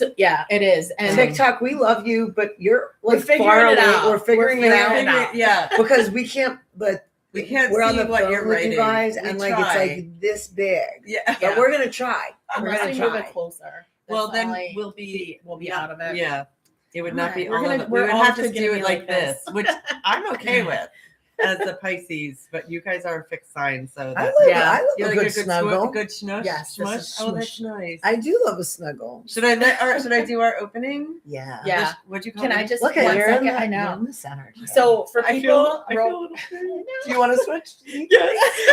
So yeah, it is. And TikTok, we love you, but you're like we're figuring far it away. out. We're figuring it out. Yeah, because we can't. But we can't we're see on the what phone you're with writing. you guys, We and like try. it's like this big. Yeah, But we're gonna try. unless we move it closer. Well, That's then only- we'll be out of it. Yeah, it would not be We're all gonna- of it. We we're would all have to just do gonna it be like like this, this. which I'm okay with as a Pisces. But you guys are a fixed sign, so I that's love, Yeah. I you love like a good snuggle. good snush. Yes, smush. just a Oh, that's smush. nice. I do love a snuggle. Should I do our opening? Yeah. Yeah. What'd you call Can it? I just Look one at you. second? You're I in know. the center. So for I people, feel a little strange. do you want to switch? Yes.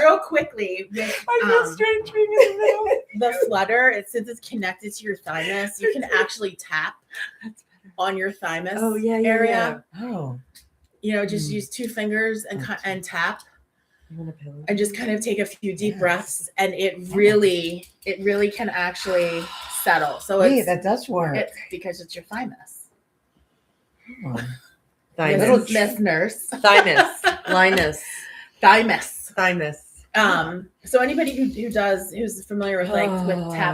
real quickly, with I feel strange being in the middle. the flutter, since it's connected to your thymus, you can actually tap on your thymus area. Oh. You know, just use 2 fingers and tap, You want a pillow? and just kind of take a few deep Yes. breaths, and it really can actually settle. So Wait, it's that does work. it's because it's your thymus. Oh. Thymus. Miss Nurse. Thymus. Linus. Thymus. Thymus. So anybody who's familiar with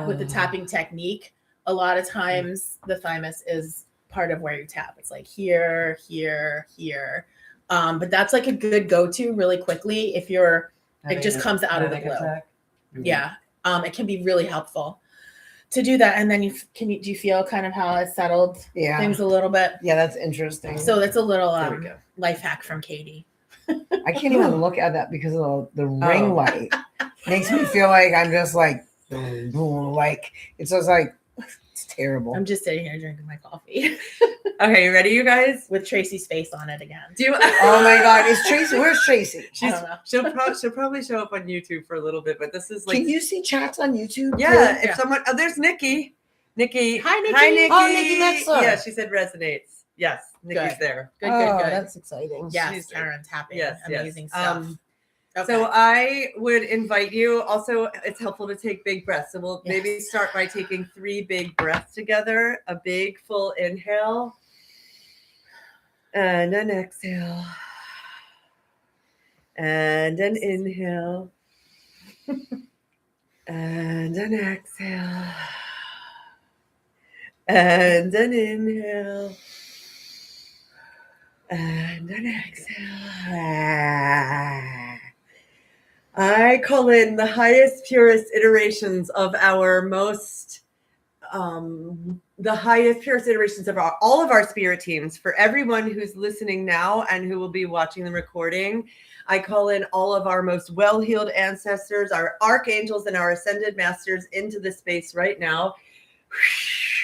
with the tapping technique, a lot of times the thymus is part of where you tap. It's like here, here, here. But that's like a good go-to really quickly if you're it just comes out of the blue. Yeah. It can be really helpful to do that. And then do you feel kind of how it settled Yeah. things a little bit? Yeah, that's interesting. So that's a little There we go. life hack from Katie. I can't even look at that because of the ring light. Makes me feel like I'm just like, boom, boom, like it's just like it's terrible. I'm just sitting here drinking my coffee Okay, you ready, you guys? with Tracy's face on it again. Do you? Oh my God, is Tracy? Where's Tracy? I don't know. She'll probably show up on YouTube for a little bit, but this is like Can you see chats on YouTube? yeah. too? If someone there's Nikki. Nikki. Hi, Nikki. Hi, Nikki. Oh, Nikki Metzler. Yeah, she said resonates. Yes, Nikki's Good. there. Good, Oh, good. that's exciting. Yes, She's- Karen tapping. Yes, Amazing yes. stuff. Okay. So I would invite you. Also, it's helpful to take big breaths. So we'll maybe Yes. start by taking 3 big breaths together. A big full inhale. And an exhale. And an inhale. And an exhale. And an inhale. And an exhale. I call in the highest, purest iterations of our most, the highest, purest iterations of all of our spirit teams. For everyone who's listening now and who will be watching the recording, I call in all of our most well-healed ancestors, our archangels and our ascended masters into the space right now.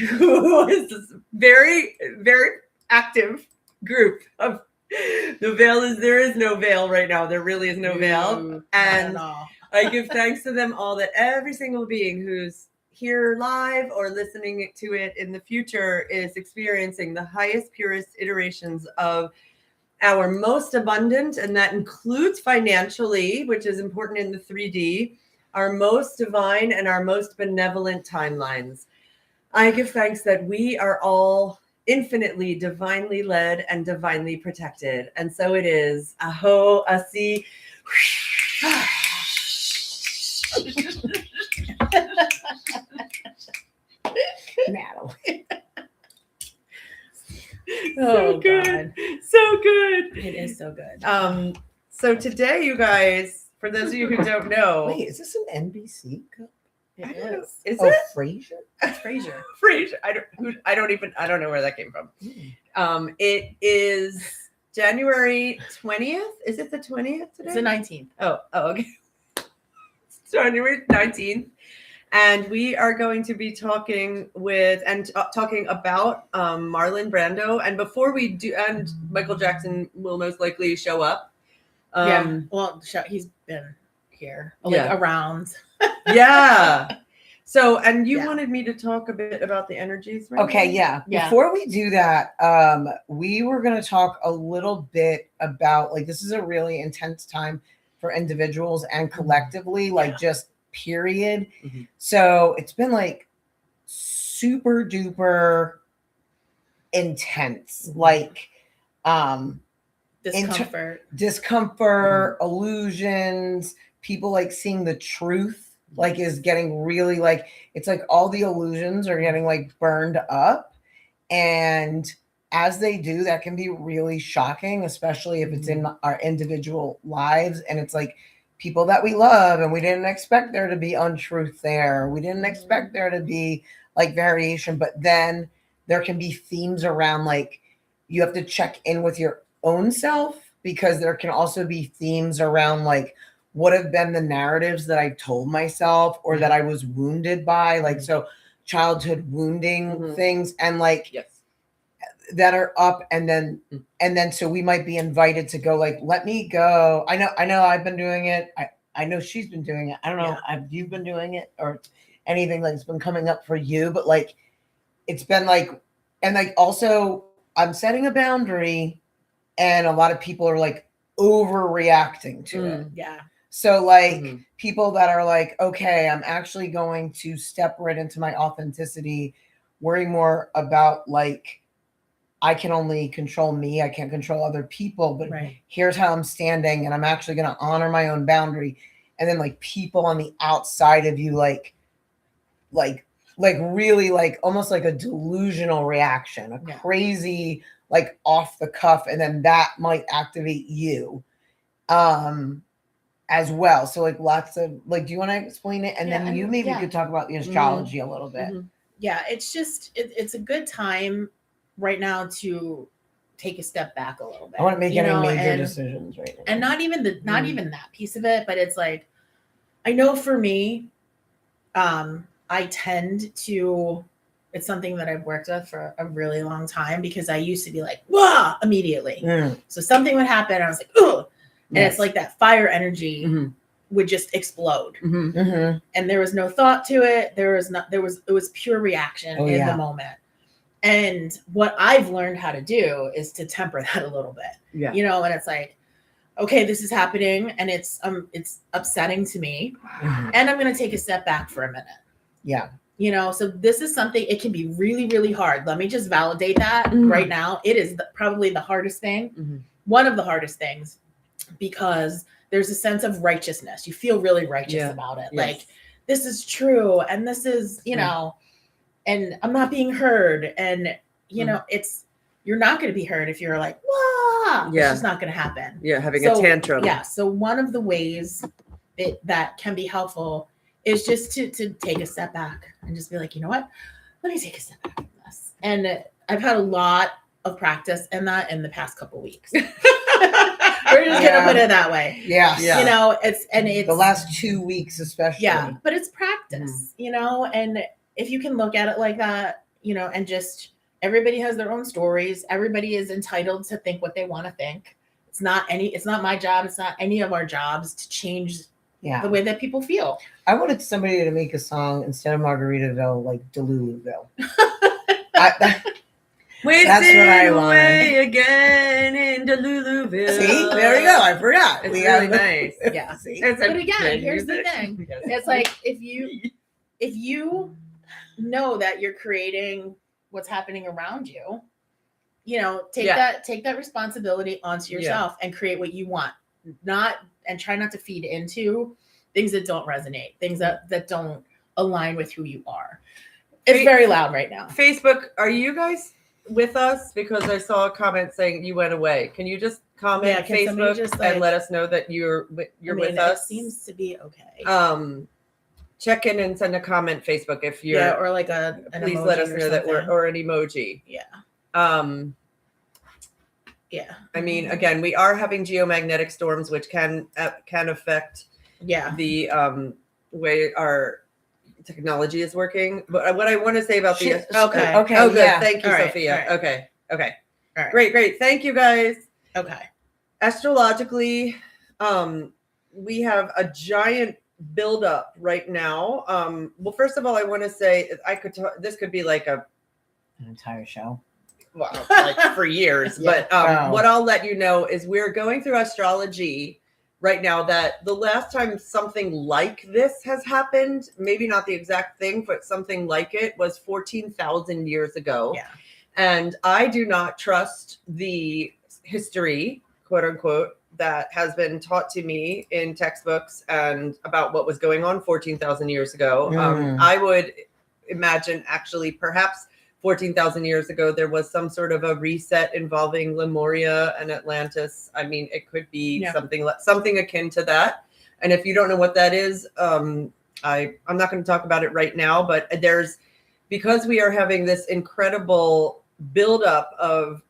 This is very, very active group of the veil there is no veil right now. There really is no veil. And I give thanks to them all that every single being who's here live or listening to it in the future is experiencing the highest, purest iterations of our most abundant, and that includes financially, which is important in the 3D, our most divine and our most benevolent timelines. I give thanks that we are all infinitely divinely led and divinely protected. And so it is. Aho, asi. Natalie. So good. So good. It is so good. So today, you guys, for those of you who don't know, Wait, is this an NBC cup? It is. Is Oh, it Frasier? It's Frasier. Frasier? I don't know where that came from. It is January 20th. Is it the 20th today? It's the 19th. Oh, okay. It's January 19th. And we are going to be talking talking about Marlon Brando. And before we do, and Michael Jackson will most likely show up. Yeah. Well, he's been here, around. Yeah. So, and you Yeah. wanted me to talk a bit about the energies, right? Okay, yeah. Yeah. Before we do that, we were going to talk a little bit about like this is a really intense time for individuals and collectively, like just period. Mhm. So it's been like super duper intense, like Discomfort. discomfort, illusions, people like seeing the truth like is getting really like, it's like all the illusions are getting like burned up. And as they do, that can be really shocking, especially if it's in our individual lives. And it's like people that we love, and we didn't expect there to be untruth there. We didn't expect there to be like variation, but then there can be themes around like you have to check in with your own self, because there can also be themes around like what have been the narratives that I told myself or that I was wounded by, like so childhood wounding things, and like that are up, and then so we might be invited to go like, let me go. I know I've been doing it. I know she's been doing it. I don't know have you been doing it or anything that's been coming up for you, but like it's been like, and like also I'm setting a boundary, and a lot of people are like overreacting to it. Yeah. So like people that are like, okay, I'm actually going to step right into my authenticity, worrying more about like, I can only control me. I can't control other people, but here's how I'm standing, and I'm actually going to honor my own boundary. And then like people on the outside of you, like really like almost like a delusional reaction, a crazy, like off the cuff. And then that might activate you as well. So like lots of like, do you want to explain it? And then you maybe could talk about the astrology a little bit. Yeah. It's just, it's a good time right now to take a step back a little bit. I want to make any major decisions right now. And not even even that piece of it, but it's like, I know for me, I tend to, it's something that I've worked with for a really long time, because I used to be like, wah, immediately. So something would happen, and I was like, ugh. And it's like that fire energy would just explode. And there was no thought to it. It was pure reaction in the moment. And what I've learned how to do is to temper that a little bit. And it's like, okay, this is happening, and it's upsetting to me, and I'm going to take a step back for a minute. So this is something, it can be really, really hard. Let me just validate that right now. It is probably the hardest thing, one of the hardest things, because there's a sense of righteousness. You feel really righteous about it. Like, this is true, and this is, and I'm not being heard. And, you're not going to be heard if you're like, wah, it's just not going to happen. Having a tantrum. So one of the ways that can be helpful is just to take a step back and just be like, you know what, let me take a step back from this. And I've had a lot of practice in that in the past couple weeks. We're just gonna put it that way. It's the last 2 weeks especially. But it's practice, and if you can look at it like that, and just, everybody has their own stories. Everybody is entitled to think what they want to think. It's not my job. It's not any of our jobs to change the way that people feel. I wanted somebody to make a song instead of Margaritaville, like Deluluville. That's what I want. Again in Deluluville. See, there we go. I forgot. It's really nice. But again, here's the thing. It's like, if you know that you're creating what's happening around you, take that responsibility onto yourself and create what you want. And try not to feed into things that don't resonate, things that don't align with who you are. It's very loud right now. Facebook, are you guys with us? Because I saw a comment saying you went away. Can you just comment Facebook and let us know that you're with us? It seems to be okay. Check in and send a comment Facebook if you're or like please let us know that or an emoji. I mean, again, we are having geomagnetic storms, which can affect the way our technology is working. But what I want to say about the okay. Oh, good. Thank you, Sophia. Right. Okay. All right. Great. Thank you, guys. Okay. Astrologically, we have a giant buildup right now. Well, first of all, I want to say this could be like an entire show. Well, like for years. But what I'll let you know is we're going through astrology right now, that the last time something like this has happened, maybe not the exact thing, but something like it, was 14,000 years ago. And I do not trust the history, quote unquote, that has been taught to me in textbooks and about what was going on 14,000 years ago. I would imagine actually perhaps 14,000 years ago, there was some sort of a reset involving Lemuria and Atlantis. I mean, it could be something akin to that. And if you don't know what that is, I'm not going to talk about it right now, but because we are having this incredible buildup of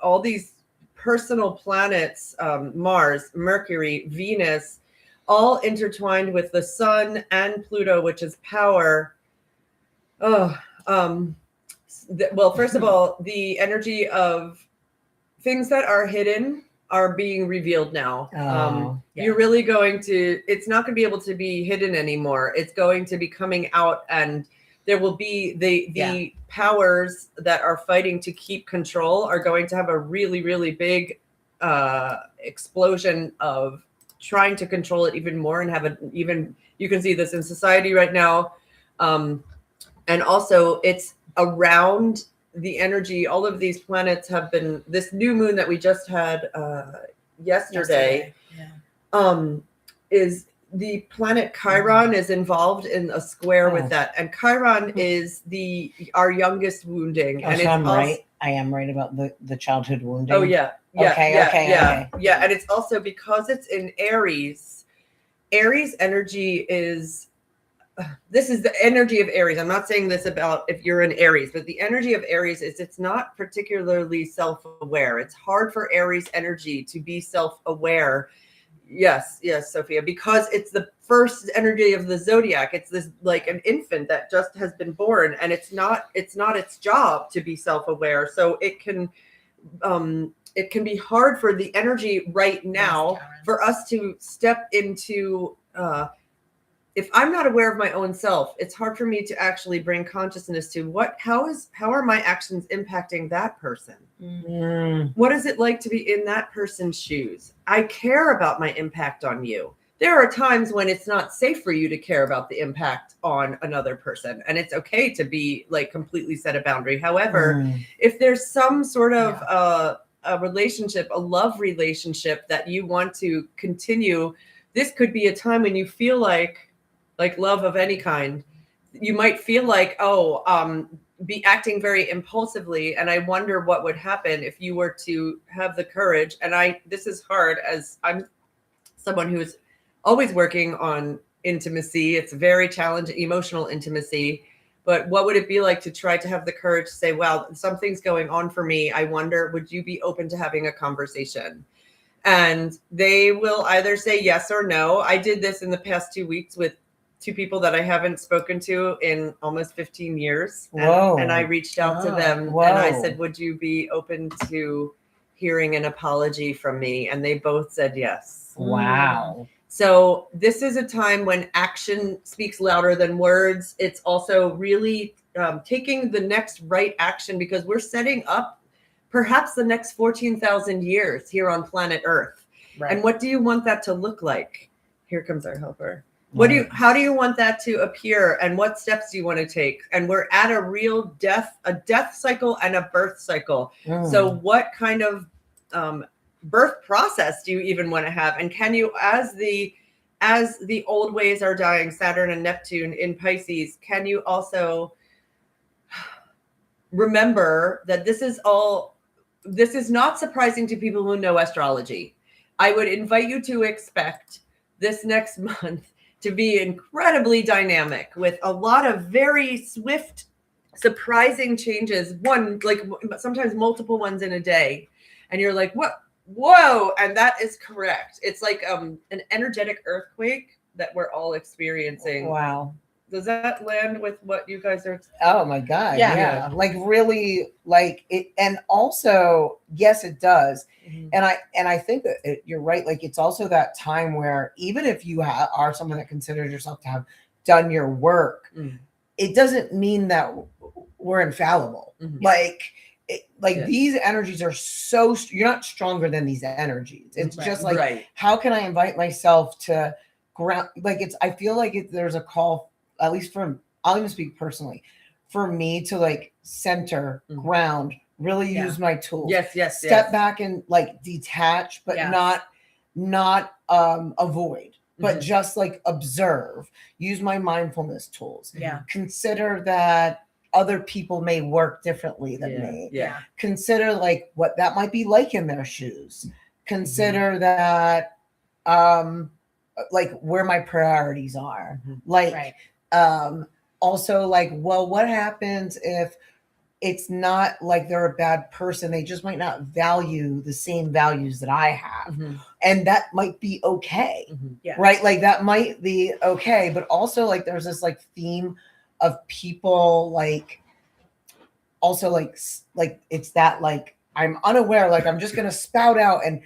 all these personal planets, Mars, Mercury, Venus, all intertwined with the sun and Pluto, which is power. Well, first of all, the energy of things that are hidden are being revealed now. You're really it's not going to be able to be hidden anymore. It's going to be coming out, and there will be the powers that are fighting to keep control are going to have a really, really big explosion of trying to control it even more and have you can see this in society right now. And also it's around the energy. All of these planets have been, this new moon that we just had yesterday. Is the planet Chiron is involved in a square with that, and Chiron is our youngest wounding. And I'm right. I am right about the childhood wounding. Oh yeah. Okay. And it's also because it's in Aries. Aries energy is. This is the energy of Aries. I'm not saying this about if you're in Aries, but the energy of Aries is it's not particularly self-aware. It's hard for Aries energy to be self-aware. Yes, Sophia, because it's the first energy of the zodiac. It's this like an infant that just has been born, and it's not its job to be self-aware. So it can be hard for the energy right now for us to step into. If I'm not aware of my own self, it's hard for me to actually bring consciousness to how are my actions impacting that person? What is it like to be in that person's shoes? I care about my impact on you. There are times when it's not safe for you to care about the impact on another person, and it's okay to be like completely set a boundary. However, if there's some sort of a relationship, a love relationship that you want to continue, this could be a time when you feel like love of any kind, you might feel like, be acting very impulsively. And I wonder what would happen if you were to have the courage. And this is hard as I'm someone who's always working on intimacy. It's very challenging, emotional intimacy. But what would it be like to try to have the courage to say, wow, something's going on for me. I wonder, would you be open to having a conversation? And they will either say yes or no. I did this in the past 2 weeks with 2 people that I haven't spoken to in almost 15 years. And I reached out to them and I said, would you be open to hearing an apology from me? And they both said yes. Wow. So this is a time when action speaks louder than words. It's also really taking the next right action, because we're setting up perhaps the next 14,000 years here on planet Earth. Right. And what do you want that to look like? Here comes our helper. How do you want that to appear, and what steps do you want to take? And we're at a real death cycle and a birth cycle. So what kind of birth process do you even want to have? And can you, as the old ways are dying, Saturn and Neptune in Pisces, can you also remember that this is not surprising to people who know astrology. I would invite you to expect this next month to be incredibly dynamic with a lot of very swift, surprising changes. Sometimes multiple ones in a day. And you're like, what? Whoa. And that is correct. It's like an energetic earthquake that we're all experiencing. Wow. Does that land with what you guys are? Oh my God. Yeah. Like really like it. And also, yes, it does. And I think that you're right. Like it's also that time where even if you are someone that considers yourself to have done your work, it doesn't mean that we're infallible. These energies are you're not stronger than these energies. It's just like, how can I invite myself to ground? I feel like there's a call, at least I'll even speak personally, for me to like center, ground, really use my tools. Yes. Step back and like detach, but not not avoid, but just like observe, use my mindfulness tools. Yeah. Consider that other people may work differently than me. Yeah. Consider like what that might be like in their shoes. Consider that like where my priorities are. Like also like, well, what happens if it's not like they're a bad person, they just might not value the same values that I have. And that might be okay. Right? Like that might be okay, but also like there's this like theme of people like also like it's that like I'm unaware, like I'm just gonna spout out and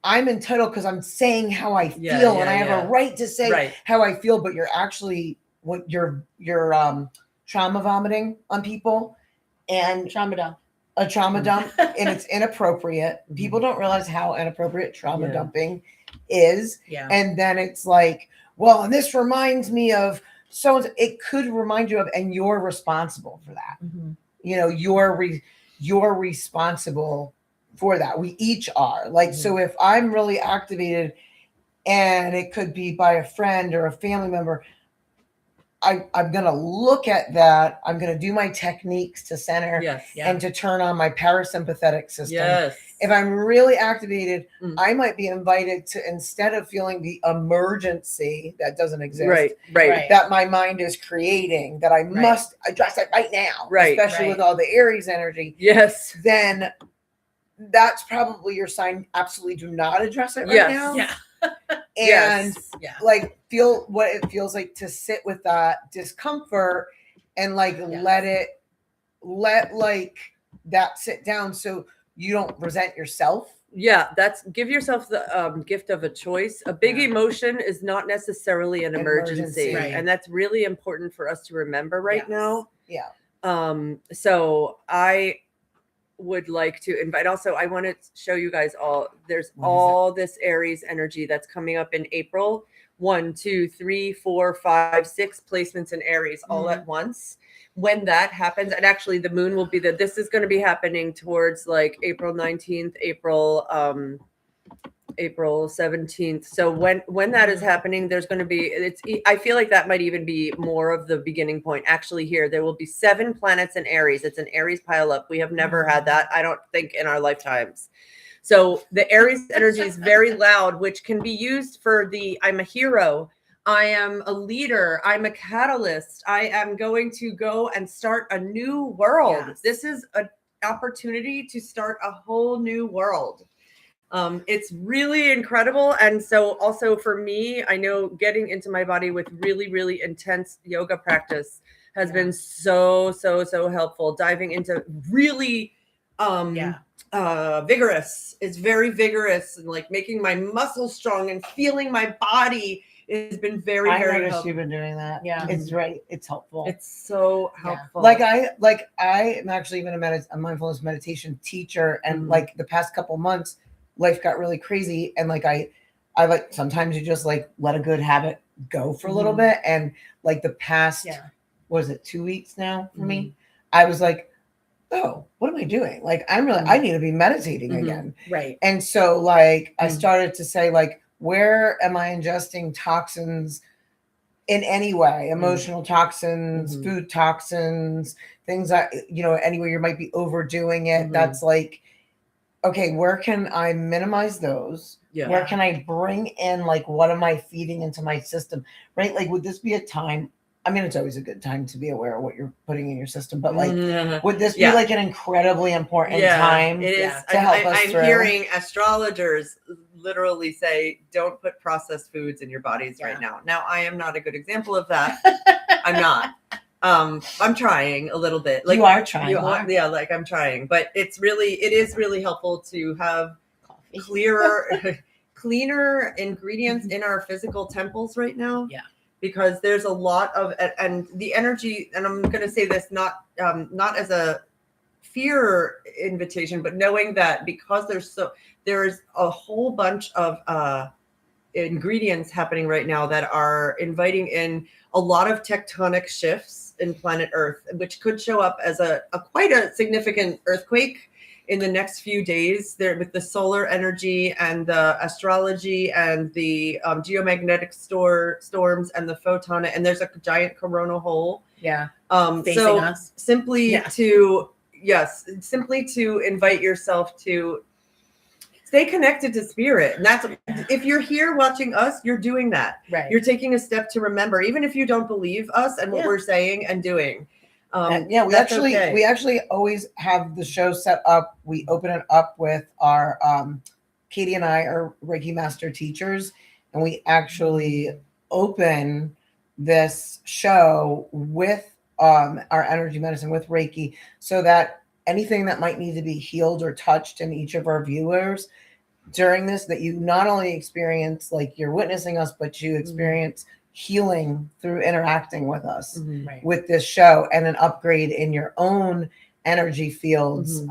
I'm entitled because I'm saying how I feel and I have a right to say how I feel, but you're actually what you're trauma vomiting on people and Trauma dump. a trauma dump and it's inappropriate. People don't realize how inappropriate trauma dumping is. And then it's like, well, and this reminds me of so it could remind you of, and you're responsible for that. You know, you're responsible for that. We each are. Like, so if I'm really activated and it could be by a friend or a family member, I'm going to look at that. I'm going to do my techniques to center and to turn on my parasympathetic system. If I'm really activated, I might be invited to, instead of feeling the emergency that doesn't exist, that my mind is creating, that I must address it right now, especially with all the Aries energy. Then that's probably your sign. Absolutely do not address it right now. And like feel what it feels like to sit with that discomfort and like let like that sit down so you don't resent yourself. That's give yourself the gift of a choice. A big emotion is not necessarily an emergency. And that's really important for us to remember right now. So I would like to invite also, I want to show you guys all, there's all this Aries energy that's coming up in April. 1, 2, 3, 4, 5, 6 placements in Aries all at once. When that happens, and actually the moon will be this is going to be happening towards like April 19th, April 17th. So when that is happening, there's going to be, I feel like that might even be more of the beginning point. Actually here, there will be 7 planets in Aries. It's an Aries pile up. We have never had that, I don't think, in our lifetimes. So the Aries energy is very loud, which can be used for I'm a hero. I am a leader. I'm a catalyst. I am going to go and start a new world. This is an opportunity to start a whole new world. It's really incredible. And so also for me, I know getting into my body with really, really intense yoga practice has been so helpful. Diving into really vigorous. It's very vigorous and like making my muscles strong and feeling my body has been very helpful. You've been doing that. It's right. It's helpful. It's so helpful. Like I am actually even a mindfulness meditation teacher, and like the past couple months, life got really crazy, and like I like sometimes you just like let a good habit go for a little bit, and like the past what is it, 2 weeks now for me, I was like, oh, what am I doing? Like I need to be meditating again. And so like I started to say like, where am I ingesting toxins in any way? Emotional toxins, food toxins, things that, you know, anywhere you might be overdoing it. That's like, okay, where can I minimize those? Where can I bring in, like, what am I feeding into my system? Right? Like, would this be a time? I mean, it's always a good time to be aware of what you're putting in your system, but like, would this be like an incredibly important time? It is. To help us I'm hearing astrologers literally say, don't put processed foods in your bodies right now. Now, I am not a good example of that. I'm not. I'm trying a little bit. Like, you are trying. Yeah, like I'm trying, but it is really helpful to have cleaner ingredients in our physical temples right now. Because there's a lot of, and the energy, and I'm going to say this not as a fear invitation, but knowing that because there's a whole bunch of ingredients happening right now that are inviting in a lot of tectonic shifts in planet Earth, which could show up as a quite a significant earthquake in the next few days there with the solar energy and the astrology and the geomagnetic storms and the photon, and there's a giant coronal hole. Yeah. Facing so us. Simply to invite yourself to stay connected to spirit. And that's if you're here watching us, you're doing that. Right. You're taking a step to remember, even if you don't believe us and what we're saying and doing. We actually always have the show set up. We open it up with our Katie and I are Reiki master teachers, and we actually open this show with our energy medicine with Reiki, so that anything that might need to be healed or touched in each of our viewers during this, that you not only experience like you're witnessing us, but you experience healing through interacting with us with this show, and an upgrade in your own energy fields.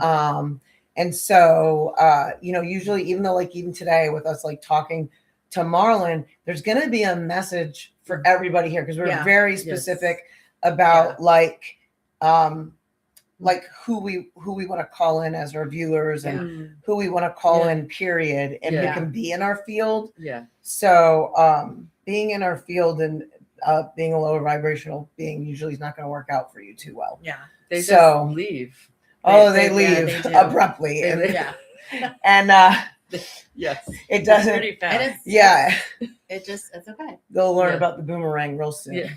And so usually, even though like even today with us like talking to Marlon, there's going to be a message for everybody here, because we're very specific about like who we want to call in as our viewers, and who we want to call in, period, and it can be in our field. So being in our field and being a lower vibrational being usually is not going to work out for you too well. They just leave. They leave abruptly. And yes, it doesn't. Pretty fast. It's okay. They'll learn about the boomerang real soon.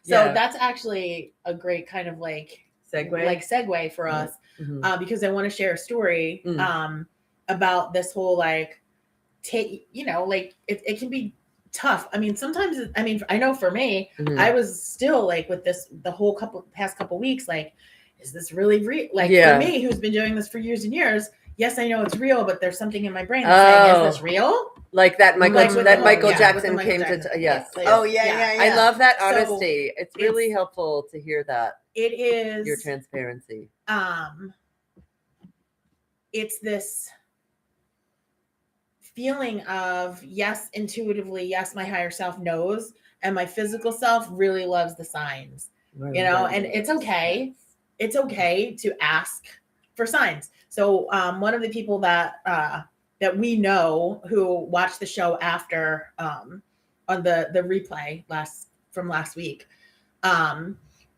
So that's actually a great kind of like segue for us, because I want to share a story about this whole like it can be tough. I mean, sometimes I know for me, I was still like with this the whole past couple weeks, like, is this really real? Like for me, who's been doing this for years and years, yes, I know it's real, but there's something in my brain that's saying, is this real? Like that Michael Jackson came Jackson. to yes. I love that honesty. It's really helpful to hear that. It is your transparency. It's this feeling of, yes, intuitively, yes, my higher self knows, and my physical self really loves the signs. And it's okay. It's okay to ask for signs. So one of the people that we know who watched the show after on the replay from last week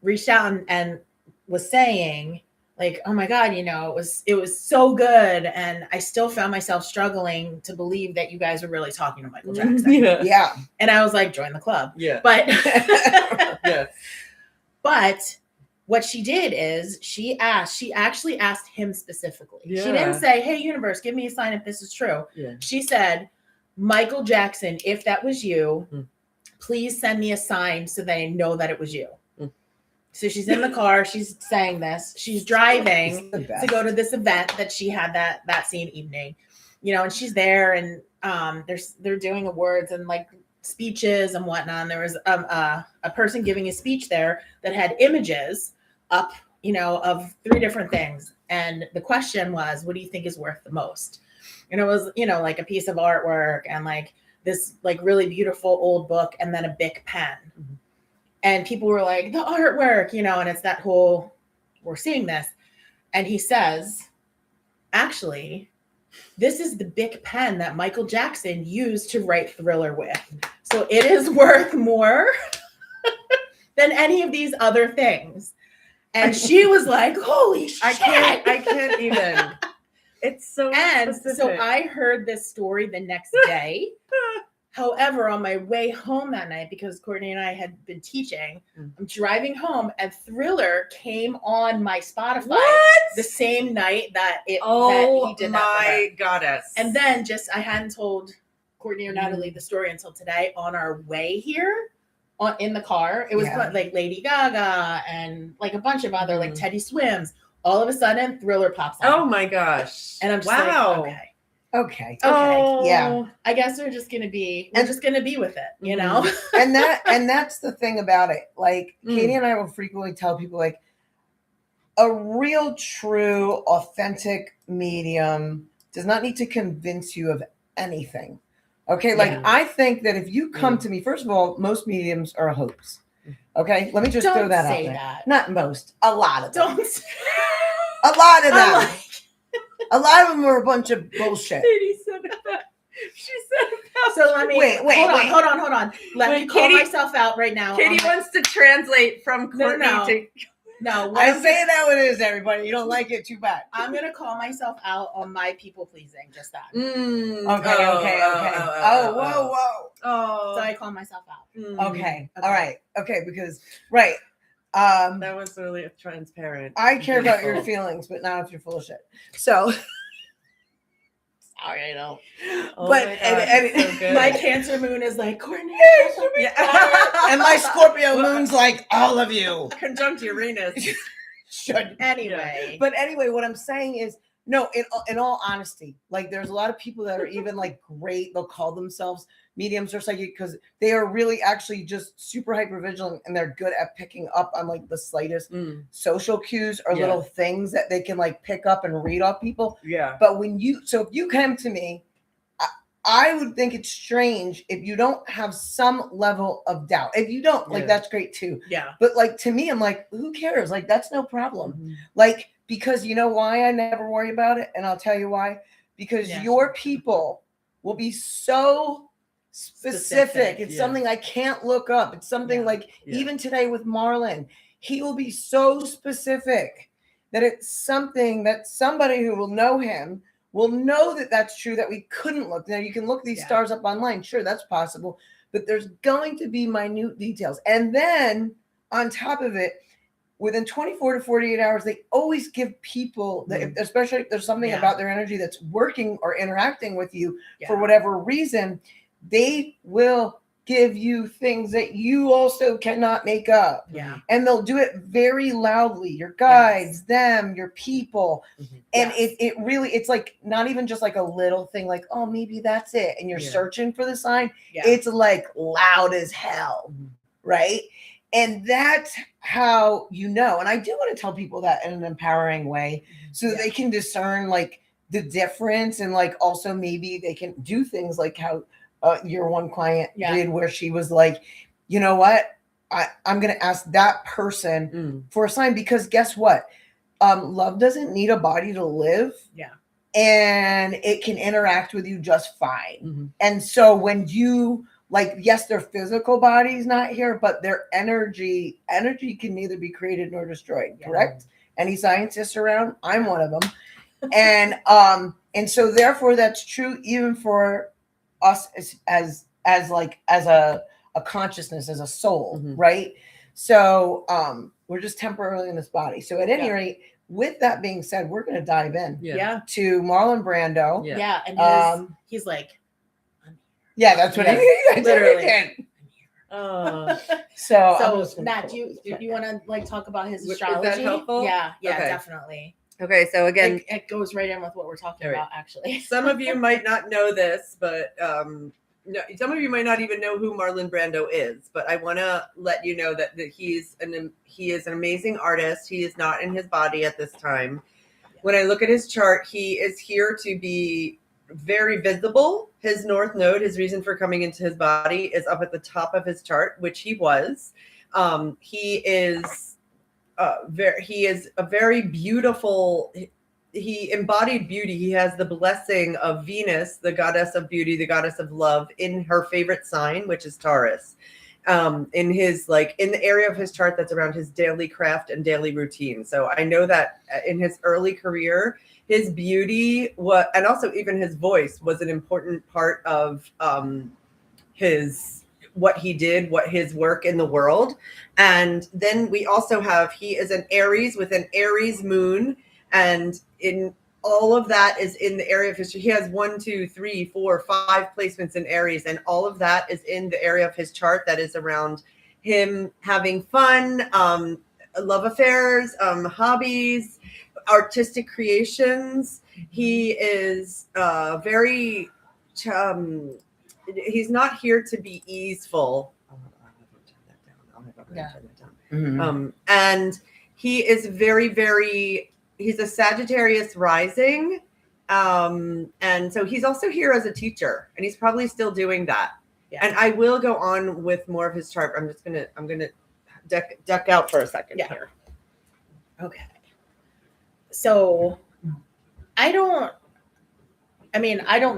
reached out and was saying like, oh my God, it was so good. And I still found myself struggling to believe that you guys were really talking to Michael Jackson. And I was like, join the club. But but what she did is she actually asked him specifically. She didn't say, hey, universe, give me a sign if this is true. She said, Michael Jackson, if that was you, please send me a sign so that I know that it was you. So she's in the car. She's saying this. She's driving to go to this event that she had that same evening, and she's there, and they're doing awards and like speeches and whatnot. And there was a person giving a speech there that had images up, of 3 different things. And the question was, what do you think is worth the most? And it was, like a piece of artwork and like this like really beautiful old book and then a Bic pen. And people were like, the artwork, and it's that whole, we're seeing this. And he says, actually, this is the Bic pen that Michael Jackson used to write Thriller with. So it is worth more than any of these other things. And she was like, holy shit. I can't even. It's so specific. So I heard this story the next day. However, on my way home that night, because Courtney and I had been teaching, I'm driving home and Thriller came on my Spotify the same night that he did that. My goddess. And then I hadn't told Courtney or Natalie the story until today on our way here in the car. It was like Lady Gaga and like a bunch of other like Teddy Swims. All of a sudden, Thriller pops on. Oh my gosh. And I'm just like, okay. Yeah. I guess we're just gonna be with it, And that's the thing about it. Like Katie and I will frequently tell people like a real, true, authentic medium does not need to convince you of anything. Okay. Like I think that if you come to me, first of all, most mediums are a hoax. Okay. Let me just throw that out there. Not most, a lot of them. A lot of them. I'm like, A lot of them were a bunch of bullshit. Katie said about. She said about. so let me Wait. hold on. Let Wait, me call Katie- myself out right now. Katie wants to translate from Courtney No. to. No, what I I'm say it how it is, everybody. You don't like it, too bad. I'm gonna call myself out on my people pleasing. Just that. Okay. Whoa. Oh. So I call myself out. Okay. All right. Okay, because right. That was really transparent. I care about your Beautiful. feelings, but not if you're full of shit. So sorry, I don't. Oh But my God, and it's so good. My Cancer moon is like Courtney. Yeah. and my Scorpio moon's like all of you Conjunct Uranus. should. Anyway, But anyway, what I'm saying is, no, in all honesty, like there's a lot of people that are even like great. They'll call themselves mediums or psychic because they are really actually just super hyper vigilant and they're good at picking up on like the slightest social cues or Yeah. little things that they can like pick up and read off people. Yeah. But if you come to me, I would think it's strange if you don't have some level of doubt. If you don't, like, Yeah. that's great too. yeah. But like to me, I'm like, who cares? Like, that's no problem. Like, because you know why I never worry about it? And I'll tell you why. Because Yeah. your people will be so specific. It's yeah. something I can't look up. It's something Yeah. like Yeah. even today with Marlon, he will be so specific that it's something that somebody who will know him will know that that's true, that we couldn't look. Now you can look these Yeah. stars up online. Sure, that's possible. But there's going to be minute details. And then on top of it, within 24 to 48 hours, they always give people, especially if there's something Yeah. about their energy that's working or interacting with you for Yeah. whatever reason, they will give you things that you also cannot make up. Yeah. And they'll do it very loudly. Your guides, them, your people. And Yes. it really, it's like not even just like a little thing like, oh, maybe that's it. And you're Yeah. searching for the sign. Yeah. It's like loud as hell. Right. And that's how you know. And I do want to tell people that in an empowering way so that Yeah. they can discern like the difference and like also maybe they can do things like how your one client Yeah. did where she was like, you know what? I'm going to ask that person for a sign because guess what? Love doesn't need a body to live. Yeah. And it can interact with you just fine. And so when you like, yes, their physical body's not here, but their energy can neither be created nor destroyed. Yeah. Correct? Any scientists around? I'm one of them. And so therefore that's true even for us as a consciousness, as a soul, right? So we're just temporarily in this body. So at any rate, with that being said, we're going to dive in Yeah. to Marlon Brando. Yeah. And he's like, Yeah, that's what Yes, he literally. did. Oh. So, I'm so just gonna Nat, pull- do you want to like talk about his Is that astrology? helpful? Yeah. Okay. Definitely. Okay, so again, It goes right in with what we're talking All right. about, actually. some of you might not know this, but no, some of you might not even know who Marlon Brando is. But I want to let you know that he is an amazing artist. He is not in his body at this time. When I look at his chart, he is here to be very visible. His North Node, his reason for coming into his body, is up at the top of his chart, which he was. He is a very beautiful. He embodied beauty. He has the blessing of Venus, the goddess of beauty, the goddess of love, in her favorite sign, which is Taurus. In the area of his chart that's around his daily craft and daily routine. So I know that in his early career, his beauty and also even his voice was an important part of what he did, his work in the world. And then we also he is an Aries with an Aries moon, and in all of that is in the area of history. He has 1, 2, 3, 4, 5 placements in Aries, and all of that is in the area of his chart that is around him having fun, love affairs, hobbies, artistic creations. He is very. He's not here to be easeful. And he is very, very. He's a Sagittarius rising. And so he's also here as a teacher, and he's probably still doing that. Yeah. And I will go on with more of his chart. I'm going to duck out for a second here. Okay. so I don't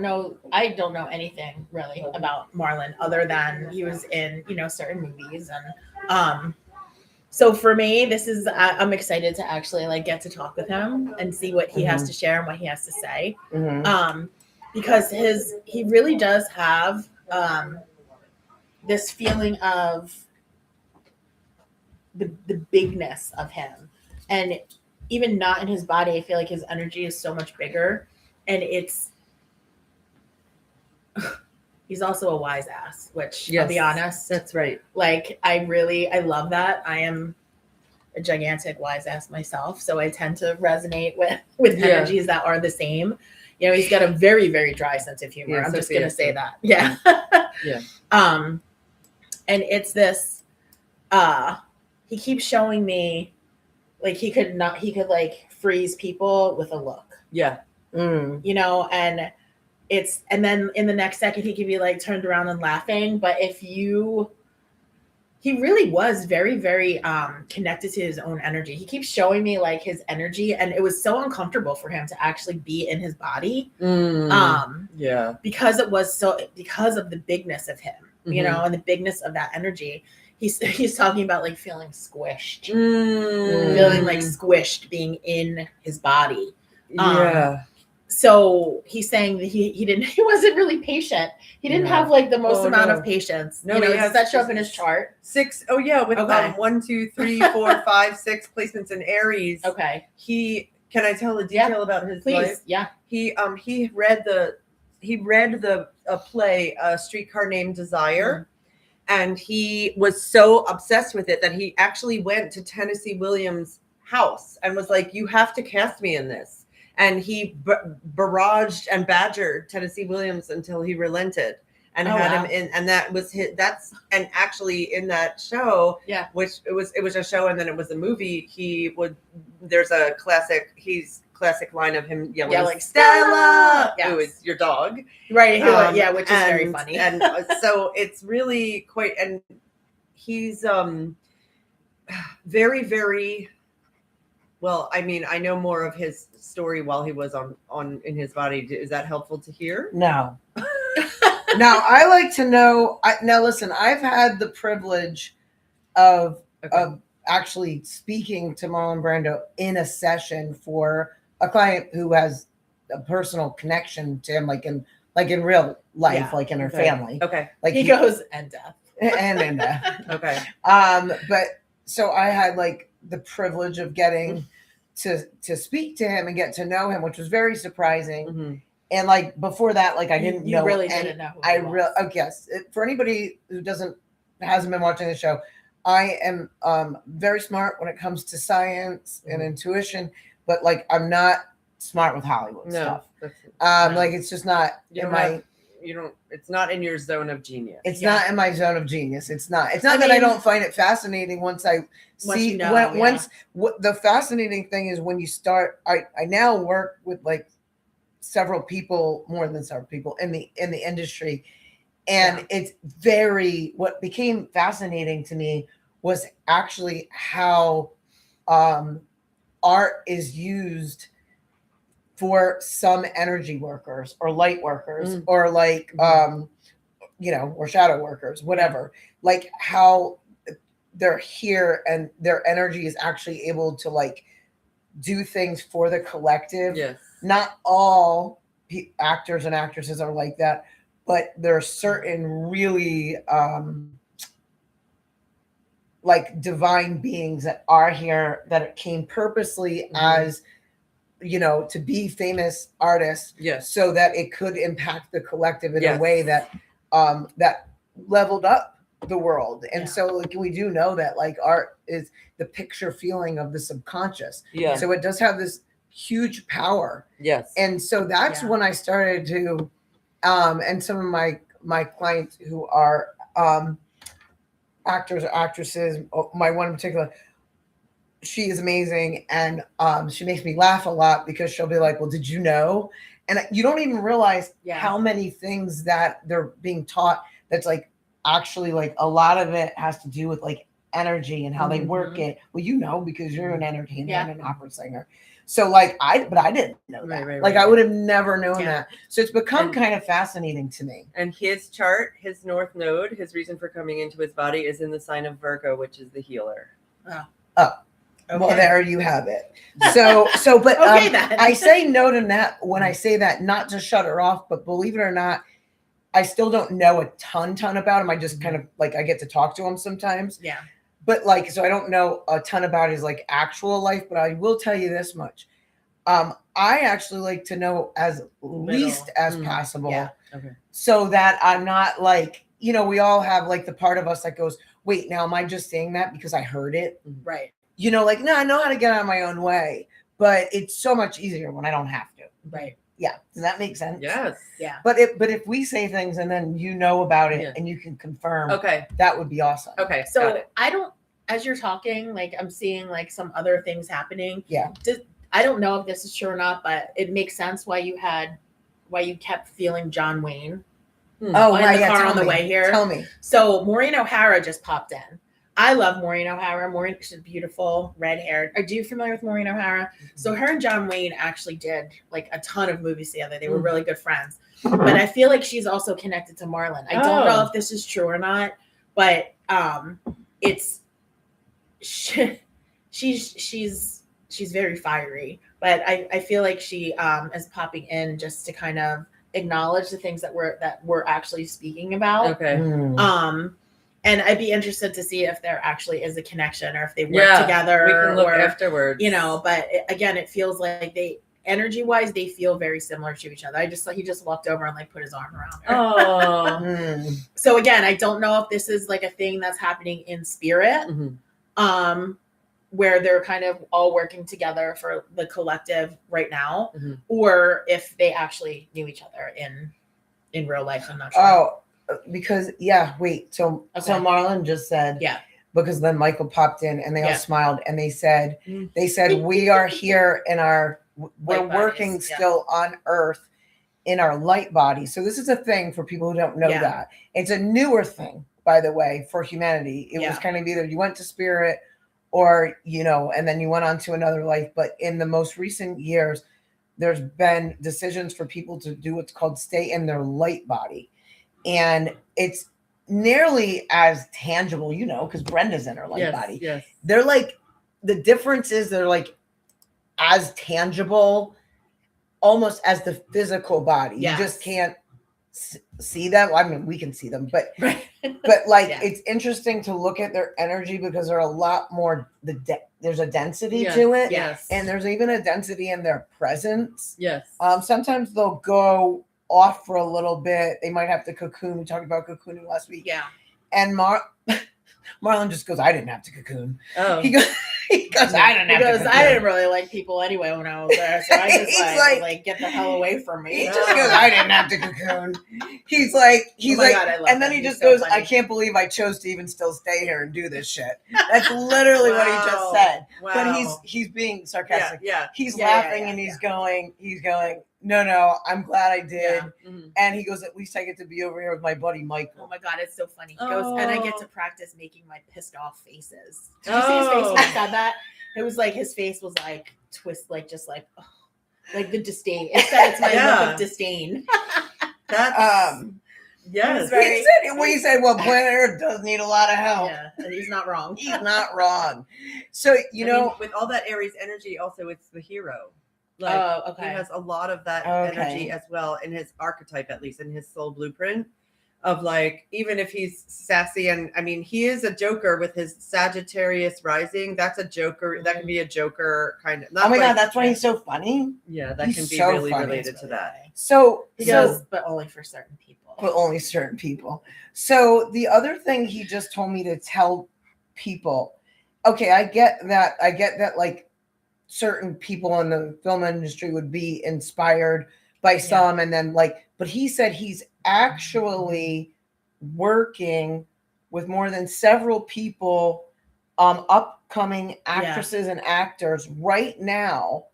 know anything really about Marlon other than he was in, certain movies. And so for me, I'm excited to actually like get to talk with him and see what he has to share and what he has to say. Because he really does have this feeling of the bigness of him, and even not in his body, I feel like his energy is so much bigger, and he's also a wise ass, which I'll be honest, that's right. Like I love that. I am a gigantic wise ass myself, so I tend to resonate with energies that are the same. He's got a very, very dry sense of humor. I'm just gonna say that. Yeah. Yeah. And it's this. He keeps showing me, like he could like freeze people with a look. Yeah. And then in the next second he could be like turned around and laughing. But he really was very, very connected to his own energy. He keeps showing me like his energy, and it was so uncomfortable for him to actually be in his body. Because of the bigness of him, and the bigness of that energy. He's talking about like feeling squished, feeling like squished, being in his body. So he's saying that he wasn't really patient. He didn't have like the most amount of patience. No, does that show up in his chart? 6. Oh yeah, with 1, 2, 3, 4, 5, 6 placements in Aries. Okay. Can I tell a detail about his life? Yeah. He read a play, A Streetcar Named Desire. And he was so obsessed with it that he actually went to Tennessee Williams' house and was like, "You have to cast me in this." And he barraged and badgered Tennessee Williams until he relented and had him in. And that was and actually in that show, which it was a show and then it was a movie. There's a classic line of him yelling Stella, who is your dog, right? Which is very funny. And so it's really quite, and he's very, very well. I mean, I know more of his story while he was on in his body. Is that helpful to hear? No. Now I like to know. Now listen, I've had the privilege of actually speaking to Marlon Brando in a session for a client who has a personal connection to him, like in real life, like in her family. Okay. Like he goes and death. And death. Okay. But so I had like the privilege of getting to speak to him and get to know him, which was very surprising. And like before that, like I didn't know. Really didn't know. Yes. For anybody who hasn't been watching the show, I am very smart when it comes to science and intuition, but like I'm not smart with Hollywood stuff. Like it's just not it's not in your zone of genius. It's not in my zone of genius. It's not that I don't find it fascinating once the fascinating thing is when you start. I now work with like more than several people in the industry, and it's what became fascinating to me was actually how art is used for some energy workers or light workers or like or shadow workers, whatever, like how they're here and their energy is actually able to like do things for the collective. Yes. Not all actors and actresses are like that, but there are certain really like divine beings that are here that came purposely as to be famous artists, so that it could impact the collective in a way that that leveled up the world. And so like we do know that like art is the picture feeling of the subconscious. So it does have this huge power. And so that's when I started to and some of my clients who are actors or actresses, my one in particular, she is amazing, and she makes me laugh a lot because she'll be like, well, did you know? And you don't even realize how many things that they're being taught that's like actually like a lot of it has to do with like energy and how they work Mhm. it. Well, you know, because you're an entertainer Yeah. and an opera singer. So like but I didn't know that. Right, Like I would have never known Yeah. that. So it's become And- kind of fascinating to me. And his chart, his north node, his reason for coming into his body is in the sign of Virgo, which is the healer. Okay. Well, there you have it. So, but Okay, then. I say no to that when I say that, not to shut her off, but believe it or not, I still don't know a ton about him. I just kind of like, I get to talk to him sometimes, Yeah. but like, so I don't know a ton about his like actual life, but I will tell you this much. I actually like to know as least as possible. Yeah. Okay. So that I'm not like, you know, we all have like the part of us that goes, wait, now am I just saying that because I heard it? Right. You know, like, no, I know how to get out of my own way, but it's so much easier when I don't have to. Right. Yeah. Does that make sense? Yes. Yeah. But if we say things and then you know about it Yeah. and you can confirm, Okay. that would be awesome. Okay. got So it. I don't, as you're talking, like I'm seeing like some other things happening. Yeah. I don't know if this is true or not, but it makes sense why you kept feeling John Wayne Oh, in right, the yeah, car tell on the me. way here. Tell me. So Maureen O'Hara just popped in. I love Maureen O'Hara. Maureen, she's beautiful, red haired. Are you familiar with Maureen O'Hara? So her and John Wayne actually did like a ton of movies together. They were really good friends. But I feel like she's also connected to Marlon. I don't know if this is true or not, but it's she's very fiery. But I feel like she is popping in just to kind of acknowledge the things that we're actually speaking about. Okay. And I'd be interested to see if there actually is a connection or if they work together. We can look or, afterwards. you know, but again, it feels like they energy wise, they feel very similar to each other. I just thought he just walked over and like put his arm around her. Oh. So again, I don't know if this is like a thing that's happening in spirit, where they're kind of all working together for the collective right now, or if they actually knew each other in real life. I'm not sure. Oh, because wait. So Marlon just said, because then Michael popped in and they all smiled and they said we are here in we're Light working bodies, still on Earth in our light body. So this is a thing for people who don't know that. It's a newer thing, by the way, for humanity. It was kind of either you went to spirit or, you know, and then you went on to another life. But in the most recent years, there's been decisions for people to do what's called stay in their light body. And it's nearly as tangible, you know, because Brenda's in her light body. Yes. They're like, the difference is they're like as tangible almost as the physical body. You just can't see them. I mean, we can see them, but like it's interesting to look at their energy because they're a lot more there's a density to it. Yes. And there's even a density in their presence. Yes. Sometimes they'll go off for a little bit. They might have to cocoon. We talked about cocooning last week. Yeah. And Marlon just goes, I didn't have to cocoon. Oh. He goes, I didn't really like people anyway when I was there. So I just He's like, get the hell away from me. He just goes, I didn't have to cocoon. He's like, God, I love and then him. he just He's so goes, funny. I can't believe I chose to even still stay here and do this shit. That's literally what he just said. Wow. But he's being sarcastic. Yeah. He's laughing and he's going, no, I'm glad I did. Yeah. And he goes, at least I get to be over here with my buddy Michael. Oh my God, it's so funny. He goes, and I get to practice making my pissed off faces. Did you see his face when he said that? It was like his face was like twist, like just like, oh, like the disdain. It said it's my look of disdain. That's yes. He said, well, planet Earth does need a lot of help. Yeah, and he's not wrong. He's not wrong. So, you know, with all that Aries energy, also it's the hero. Like, he has a lot of that energy as well in his archetype, at least in his soul blueprint. Of like, even if he's sassy, and I mean, he is a joker with his Sagittarius rising. That's a joker. That can be a joker kind of. Oh my God, that's why he's so funny. Yeah, that He's can be so really funny. related to that. So He does, but only for certain people. But only certain people. So the other thing he just told me to tell people, okay, I get that like certain people in the film industry would be inspired by some and then like, but he said he's actually working with more than several people, upcoming actresses and actors right now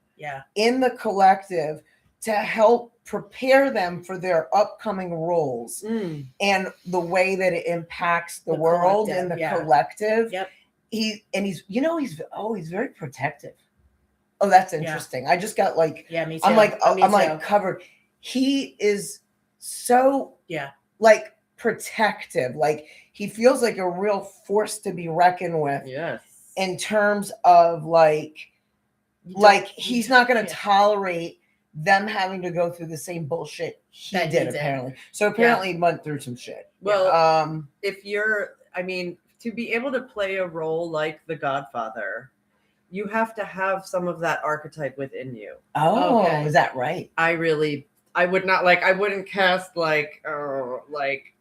in the collective to help prepare them for their upcoming roles and the way that it impacts the world and the collective. Yep. he's he's very protective. Oh, that's interesting. I just got like, Yeah, me too. I'm like, Me I'm too. like covered. He is so like protective. Like he feels like a real force to be reckoned with. Yes. In terms of like he's not going to tolerate them having to go through the same bullshit he did apparently. So apparently he went through some shit. Well, if you're, I mean, to be able to play a role like The Godfather, you have to have some of that archetype within you. Oh, is that right? I would not I wouldn't cast like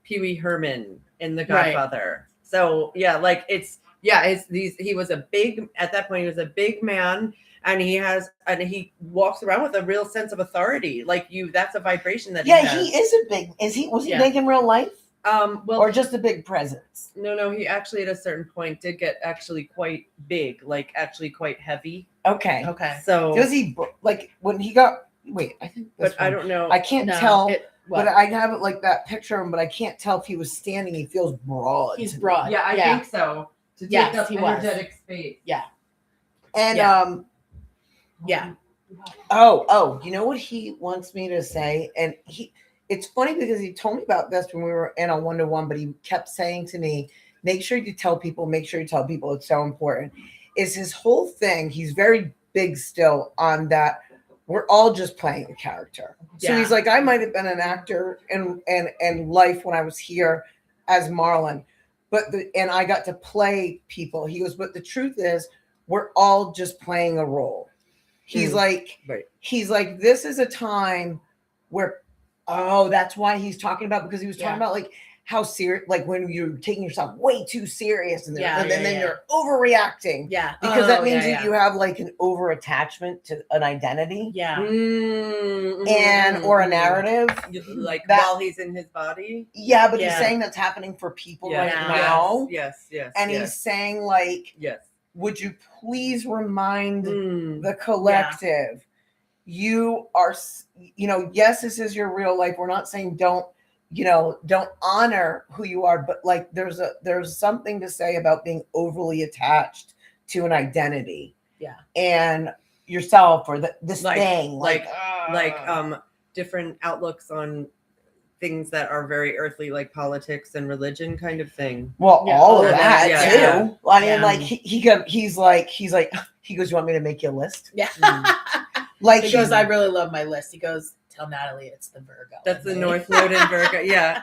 Pee Wee Herman in The Godfather. Right. So he was a big, at that point he was a big man, and he walks around with a real sense of authority. That's a vibration that he has. He is a big, was he big in real life? Or just a big presence? No, he actually at a certain point did get actually quite big, actually quite heavy. Okay. So does he when he got? Wait, I think. I don't know. I can't tell. But I have it like that picture of him, but I can't tell if he was standing. He feels broad. He's broad. Yeah, I think so. To take up energetic space. Yeah. And Oh, you know what he wants me to say? And it's funny because he told me about this when we were in a 1-to-1, but he kept saying to me, make sure you tell people, it's so important. Is his whole thing, he's very big still on that we're all just playing a character. So he's like, I might have been an actor in life when I was here as Marlon, and I got to play people. He goes, but the truth is we're all just playing a role. He's he's like, this is a time where, that's why he's talking about, because he was talking about how serious, when you're taking yourself way too serious and then you're overreacting. Yeah. Because that means that you have an over attachment to an identity. Yeah. And, or a narrative. While he's in his body. Yeah, but he's saying that's happening for people right now. Yes. And he's saying yes. Would you please remind the collective, you are, yes, this is your real life. We're not saying don't honor who you are, but there's something to say about being overly attached to an identity. Yeah. And yourself or this thing. Different outlooks on things that are very earthly, like politics and religion kind of thing. Well, all of that too. I mean, he's like, he goes, you want me to make you a list? Yeah. He goes, I really love my list. He goes, tell Natalie it's the Virgo. That's the North Node in Virgo. Yeah.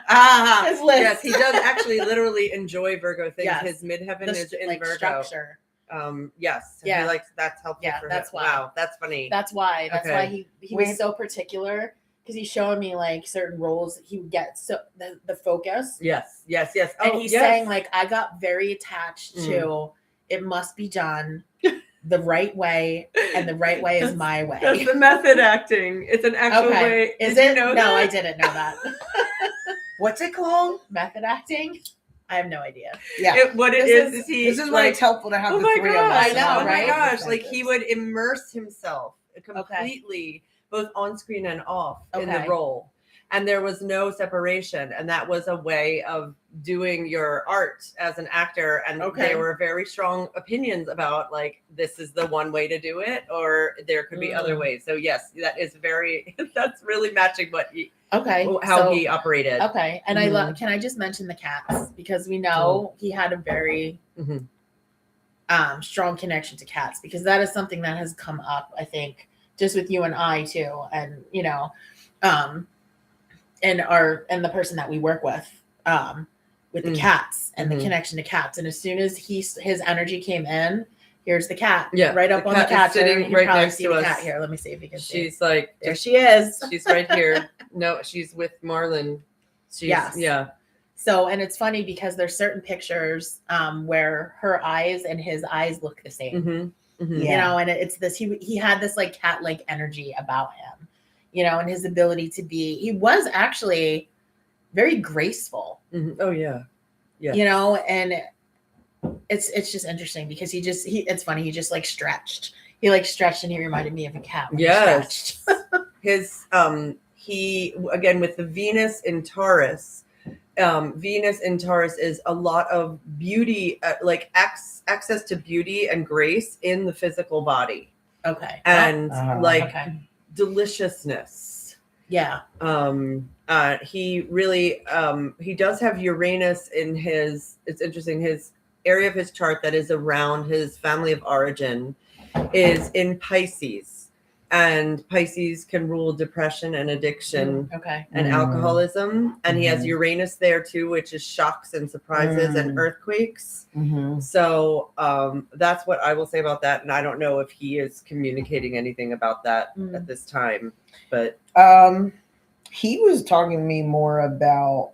His list. Yes, he does actually literally enjoy Virgo things. Yes. His midheaven is in Virgo. Structure. Yes. Yeah. That's helpful. Yeah, for that's him. why. Wow, that's funny. That's why he was so particular, because he's showing me certain roles he would get, so the focus. Yes. And he's saying I got very attached to it must be done the right way, and the right way is my way. That's the method acting. It's an actual way. Is it? No, I didn't know that. What's it called? Method acting? I have no idea. Yeah. This is why it's helpful to have the three of us. I know, right? Oh my gosh. He would immerse himself completely, both on screen and off in the role. And there was no separation. And that was a way of doing your art as an actor. And there were very strong opinions about this is the one way to do it, or there could be other ways. So yes, that's really matching what how he operated. Okay. And I love, can I just mention the cats? Because we know he had a very strong connection to cats, because that is something that has come up, I think, just with you and I too. And, and the person that we work with the cats and the connection to cats. And as soon as his energy came in, here's the cat. Yeah, right up on the cat, sitting right next to us. Cat here. Let me see if you can see. She's there she is. She's right here. No, she's with Marlon. Yeah. So, and it's funny because there's certain pictures where her eyes and his eyes look the same. And it's this, he had this cat-like energy about him, and his ability to he was actually very graceful. Oh yeah. And it's just interesting because it's funny. He just stretched. He stretched, and he reminded me of a cat. When he stretched. His he again with the Venus in Taurus, Venus in Taurus is a lot of beauty, like access to beauty and grace in the physical body, Okay. and like Okay. deliciousness. Yeah. He really he does have Uranus in his, it's interesting, his area of his chart that is around his family of origin is in Pisces. And Pisces can rule depression and addiction Okay. and alcoholism. And he has Mhm. Uranus there too, which is shocks and surprises and earthquakes. Mhm. So that's what I will say about that. And I don't know if he is communicating anything about that at this time. But he was talking to me more about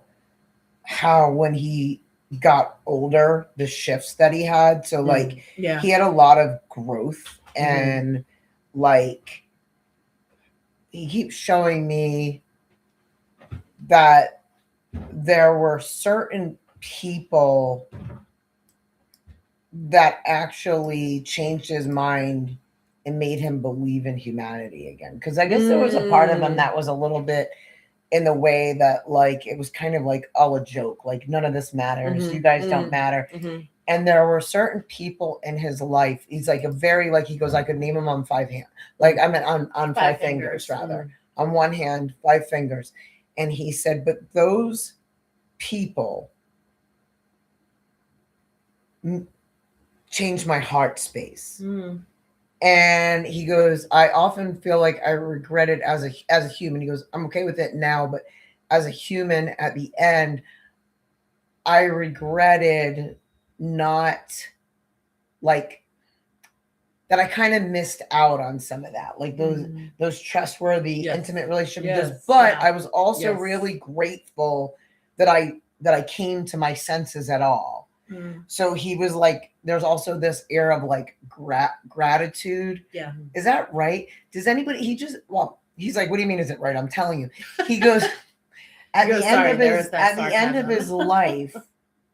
how when he got older, the shifts that he had. So like Yeah. he had a lot of growth, and like he keeps showing me that there were certain people that actually changed his mind and made him believe in humanity again. Because I guess there was a part of him that was a little bit in the way that like it was kind of like all a joke, like none of this matters, you guys don't matter. And there were certain people in his life, he's like a very, like he goes, I could name him on 5 hands, like I mean on five fingers rather, on one hand, 5 fingers. And he said, but those people changed my heart space. And he goes, I often feel like I regret it as a human. He goes, I'm okay with it now, but as a human at the end, I regretted not like that. I kind of missed out on some of that, like those trustworthy, intimate relationships. But I was also really grateful that I came to my senses at all. So he was like, there's also this air of like gratitude. Yeah. Is that right? Does anybody, he's like, what do you mean is it right? I'm telling you. He goes, at the end of his life,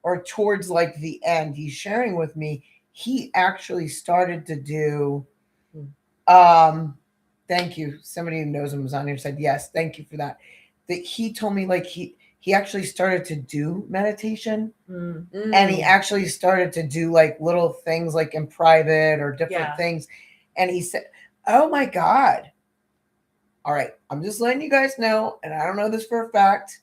or towards like the end, he's sharing with me, he actually started to do, thank you. Somebody who knows him was on here said, yes, thank you for that. That he told me like he actually started to do meditation, and he actually started to do like little things like in private or different things. And he said, oh my God. All right. I'm just letting you guys know. And I don't know this for a fact.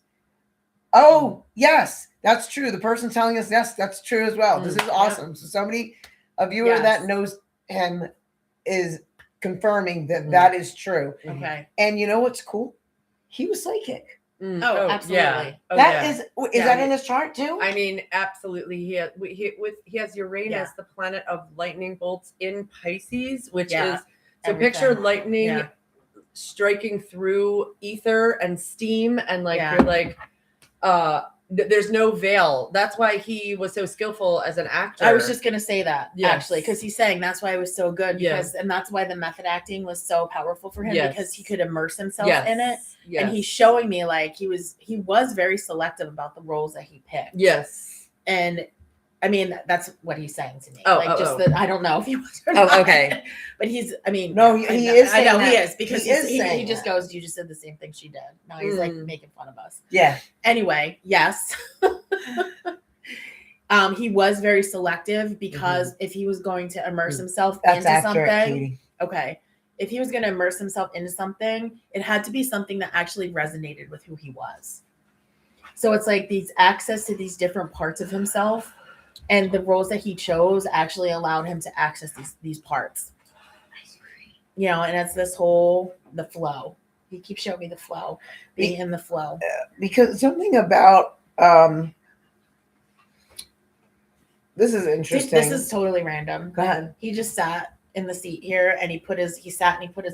Oh, yes, that's true. The person telling us, yes, that's true as well. This is awesome. So somebody, a viewer that knows him is confirming that that is true. Okay. And you know what's cool? He was psychic. Oh, absolutely. Yeah. Is that in his chart too? I mean, absolutely. He has Uranus, the planet of lightning bolts in Pisces, which is so picture lightning striking through ether and steam, and like you're like there's no veil. That's why he was so skillful as an actor. I was just gonna say that actually, because he's saying that's why it was so good, because and that's why the method acting was so powerful for him, because he could immerse himself in it. And he's showing me like he was very selective about the roles that he picked. And I mean, that's what he's saying to me. That I don't know if he was or not. Okay. But he's, I mean, no, he is. I know he is, because he just goes, you just did the same thing she did. No, he's like making fun of us. Yeah. Anyway, yes. He was very selective, because if he was going to immerse himself into something, if he was going to immerse himself into something, it had to be something that actually resonated with who he was. So it's like these access to these different parts of himself, and the roles that he chose actually allowed him to access these parts. You know, and it's this whole, the flow. He keeps showing me the flow, being in the flow. Because something about, this is interesting. This is totally random. Go ahead. He just sat in the seat here, and he put his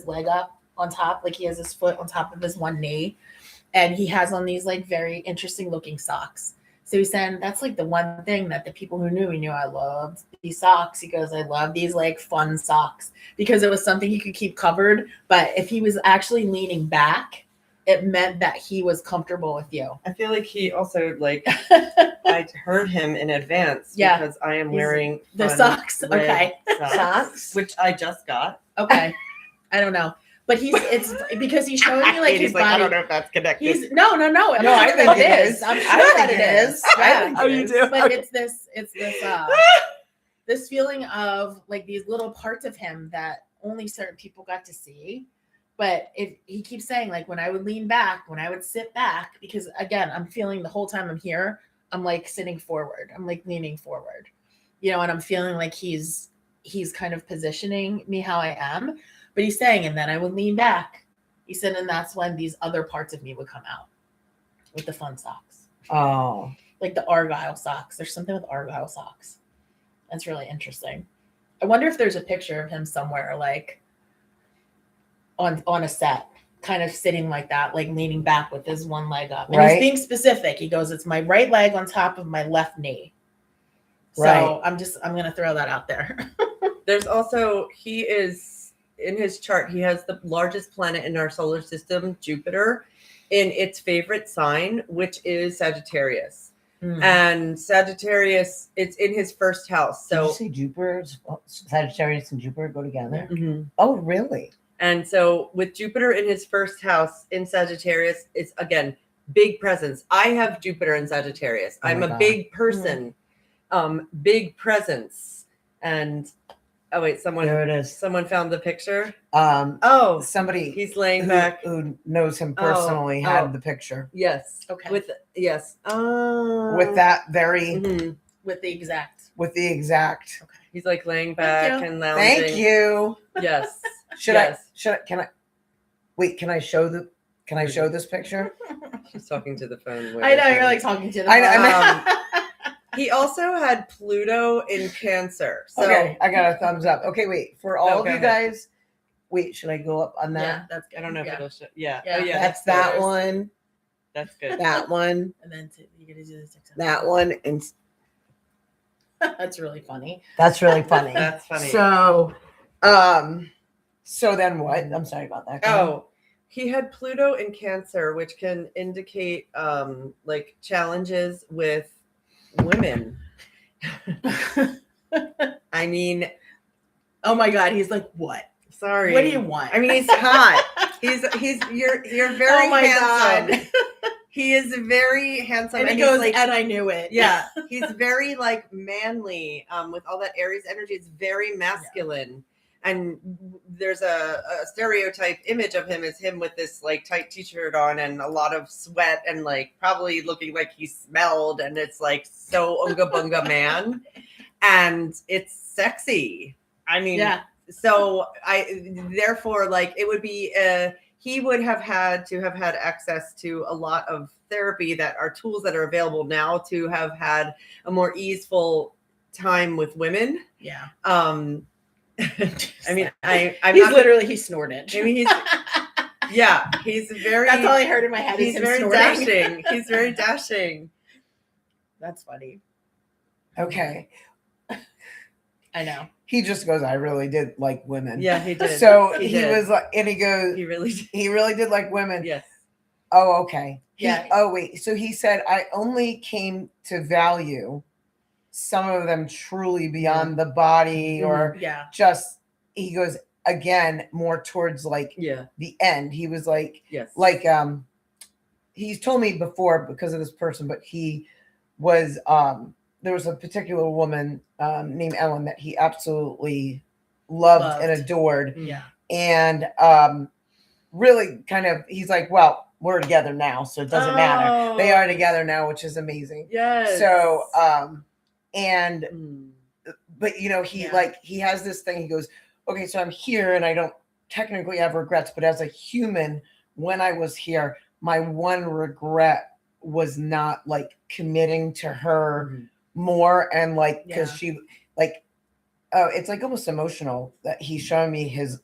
leg up on top, like he has his foot on top of his one knee, and he has on these like very interesting looking socks. So he's saying that's like the one thing that the people who knew me knew I loved these socks. He goes, I love these like fun socks, because it was something he could keep covered. But if he was actually leaning back, it meant that he was comfortable with you. I feel like he also like I heard him in advance because I am wearing the socks. Okay. Socks, which I just got. Okay. I don't know. But it's because he's showing me like his He's like, body. I don't know if that's connected. He's no. I think it is. I'm I sure think that it is. I Yeah. think Oh, it you is. do? But Okay. it's this this feeling of like these little parts of him that only certain people got to see. But he keeps saying like when I would lean back, when I would sit back, because again, I'm feeling the whole time I'm here, I'm like sitting forward. I'm like leaning forward, and I'm feeling like he's kind of positioning me how I am. But he's saying, and then I would lean back. He said, and that's when these other parts of me would come out with the fun socks. Oh. Like the Argyle socks. There's something with Argyle socks. That's really interesting. I wonder if there's a picture of him somewhere, like on a set, kind of sitting like that, like leaning back with his one leg up. And he's being specific. He goes, it's my right leg on top of my left knee. So I'm going to throw that out there. There's also, he is, in his chart, he has the largest planet in our solar system, Jupiter, in its favorite sign, which is Sagittarius. And Sagittarius, it's in his first house. So did you say Jupiter, Sagittarius and Jupiter go together? Mhm. Oh, really? And so with Jupiter in his first house in Sagittarius, it's again, big presence. I have Jupiter in Sagittarius. Oh I'm a God. big person, big presence. And oh wait, There it is. someone found the picture. Oh, somebody He's laying back. who knows him personally had the picture. Yes. Okay. With that very mhm. With the exact. Okay. He's like laying back you. and lounging. Thank you. Yes. Can I show this picture? She's talking to the phone. I know, you're like talking to the I know. phone. He also had Pluto in Cancer. So Okay, I got a thumbs up. Okay, wait. For all of go you ahead. guys, wait, should I go up on Yeah, that? that's good. I don't know if Yeah. it'll show. Yeah. Yeah. Oh, yeah. That's good. that one, That's good. that one, And then you get to do this. that one, and That's really funny. that's really funny. That's funny. So then what? I'm sorry about that. Oh, he had Pluto in Cancer, which can indicate like challenges with women. I mean, Oh my God, he's like, what? sorry. What do you want? I mean, he's hot. You're very Oh my handsome. God. He is very handsome, And he he's goes, like, and I knew it. yeah, he's very like manly, with all that Aries energy. It's very masculine. And there's a stereotype image of him as him with this like tight t-shirt on and a lot of sweat and like probably looking like he smelled, and it's like so unga bunga man, and it's sexy. I mean, Yeah. so therefore like it would be he would have had access to a lot of therapy that are tools that are available now to have had a more easeful time with women. Yeah. I mean, I'm he's not literally, he snorted. I mean, he's very. That's all I heard in my head. He's is him very snorting. dashing. He's very dashing. That's funny. Okay. I know. He just goes, I really did like women. Yeah, he did. So He he did. was like, and he goes, He really did. he really did like women. Yes. Oh, okay. Yeah. Oh, wait. So he said, I only came to value some of them truly beyond the body or Yeah. just, he goes, again, more towards like Yeah. the end. He was like, Yes. he's told me before because of this person, but he was, there was a particular woman named Ellen that he absolutely loved and adored. Yeah. And really kind of, he's like, well, we're together now, so it doesn't matter. They are together now, which is amazing. Yes. So, Mm. but he he has this thing. He goes, okay, so I'm here and I don't technically have regrets, but as a human, when I was here, my one regret was not like committing to her more. And like, cause she like, it's like almost emotional that he's showing me his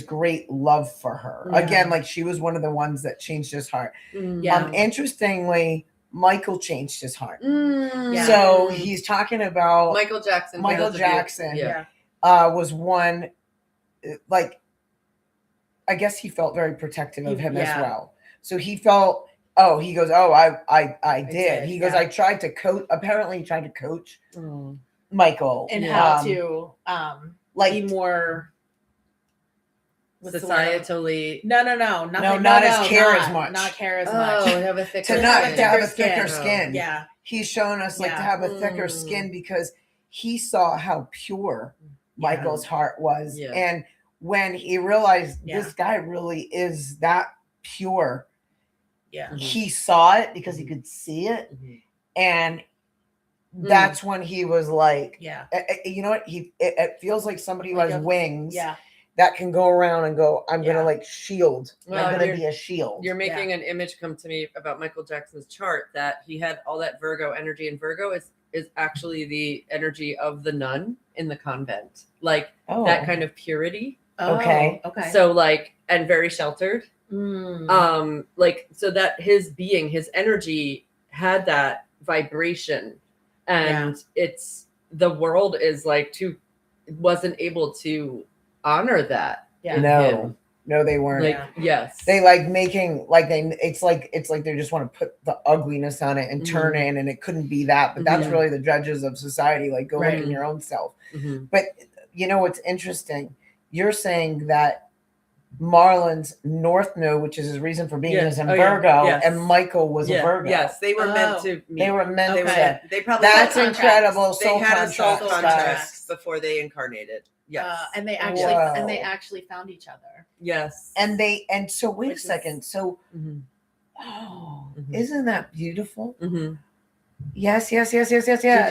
great love for her. Yeah. Again, like she was one of the ones that changed his heart. Yeah. Interestingly, Michael changed his heart. Yeah. So he's talking about Michael Jackson. Michael for those of you- Jackson. Yeah. Was one, like, I guess he felt very protective of him as Yeah. well. So he felt, he goes, I did. did, He goes, yeah. I tried to coach, apparently he tried to coach Michael. And Yeah. how to like, be more What's the word? societally. No, nothing. No, not as care as much. Not care as Oh, much. have a thicker To not skin. to have a skin. thicker Oh. skin. Yeah. He's shown us like to Yeah. have a thicker skin because he saw how pure Michael's heart was. Yeah. And when he realized Yeah. this guy really is that pure, Yeah. he saw it because he could see it. Mhm. And that's when he was like, Yeah. you know what? It feels like somebody who Like has a- wings Yeah. that can go around and go, I'm Yeah. gonna like shield. Well, I'm gonna you're- be a shield. You're making an image come to me about Michael Jackson's chart that he had all that Virgo energy, and Virgo is actually the energy of the nun in the convent, like that kind of purity. Okay. Oh, okay. So like, and very sheltered. Mm. Like so that his being, his energy had that vibration, and it's the world is like wasn't able to honor that. Yeah. in No. him. No, they weren't. Like Yeah. yes, They like making like it's like they just want to put the ugliness on it and turn Mhm. it, and it couldn't be that. But that's Mhm. really the judges of society. Like go look Right. in your own self. Mhm. But you know what's interesting? You're saying that Marlon's North Node, which is his reason for being, Yes. is in Oh, yeah. Virgo, Yes. and Michael was a Yeah. Virgo. Yes, they were meant Oh. to meet. They were meant Okay. to. They probably That's Soul incredible. contracts. they Soul had a soul contracts, contract guys. before they incarnated. Yes. And they Whoa. actually found each other. Yes. And so wait a Which is- second. So Mhm. Mhm. isn't that beautiful? Mhm. Yes. Did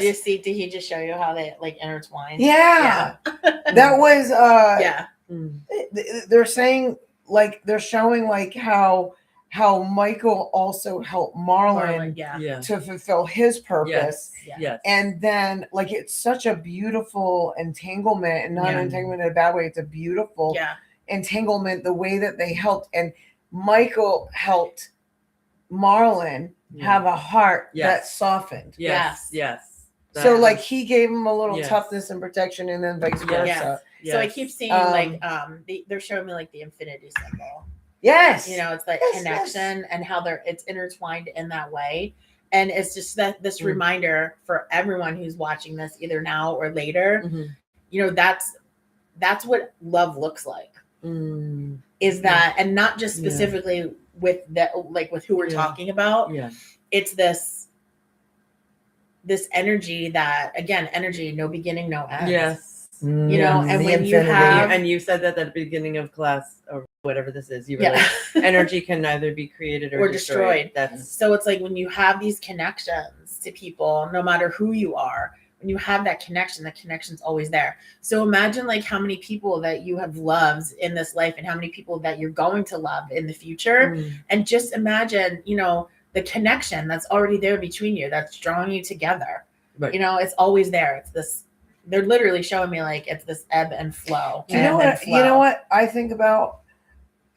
you see? Did he just show you how they like intertwine? Yeah. That was Yeah. Mhm. they're saying like they're showing like how Michael also helped Marlon Yeah. Yeah. to fulfill his purpose. Yes. Yeah. Yes. And then like it's such a beautiful entanglement, and not Yeah. an entanglement in a bad way. It's a beautiful Yeah. entanglement, the way that they helped. And Michael helped Marlon have a heart that Yes. softened. Yes. Yes. So That like was- he gave him a little Yes. toughness and protection, and then vice versa. Yes. Yes. So I keep seeing like they're showing me like the infinity symbol. Yes. You know, it's that Yes, connection and how it's intertwined in that way. And it's just that this Mm. reminder for everyone who's watching this either now or later, Mhm. you know, that's what love looks like. Mm. Is that and not just Yeah. specifically with that like with who we're Yeah. talking about. Yeah. It's this energy that again, energy, no beginning, no end. Yes. You know, and the when you infinity. have And you said that at the beginning of class or whatever this is. You were yeah. like, energy can neither be created or, Or destroyed. destroyed. That's So it's like when you have these connections to people, no matter who you are, when you have that connection, the connection's always there. So imagine like how many people that you have loved in this life and how many people that you're going to love in the future. Mm. And just imagine, you know, the connection that's already there between you, that's drawing you together. Right. You know, it's always there. It's this, they're literally showing me like it's this ebb and flow. Do you know ebb and what? You know flow. what I think about,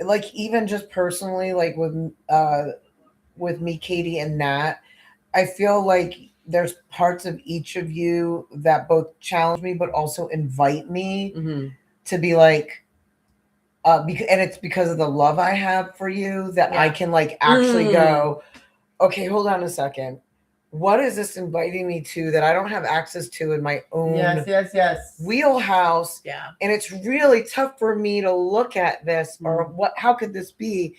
like even just personally, like with me, Katie, and Nat. I feel like there's parts of each of you that both challenge me, but also invite me Mhm. to be like, because and it's because of the love I have for you that I Yeah. can like actually Mm. go, okay, hold on a second. What is this inviting me to that I don't have access to in my own Yes. wheelhouse? Yeah. And it's really tough for me to look at this or how could this be?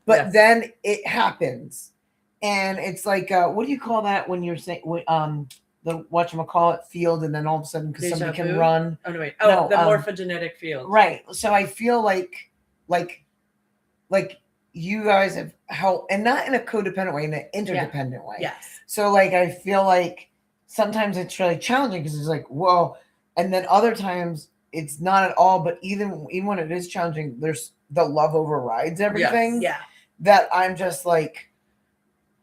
But Yes. then it happens. And it's like, what do you call that when you're saying, the whatchamacallit field, and then all of a sudden, because somebody Deja can vu? run. Oh no, wait. No, Oh, the morphogenetic field. Right. So I feel like you guys have helped, and not in a codependent way, in an interdependent way. Yes. So like I feel like sometimes it's really challenging because it's like, whoa, and then other times it's not at all. But even when it is challenging, there's the love overrides everything. Yeah. That I'm just like,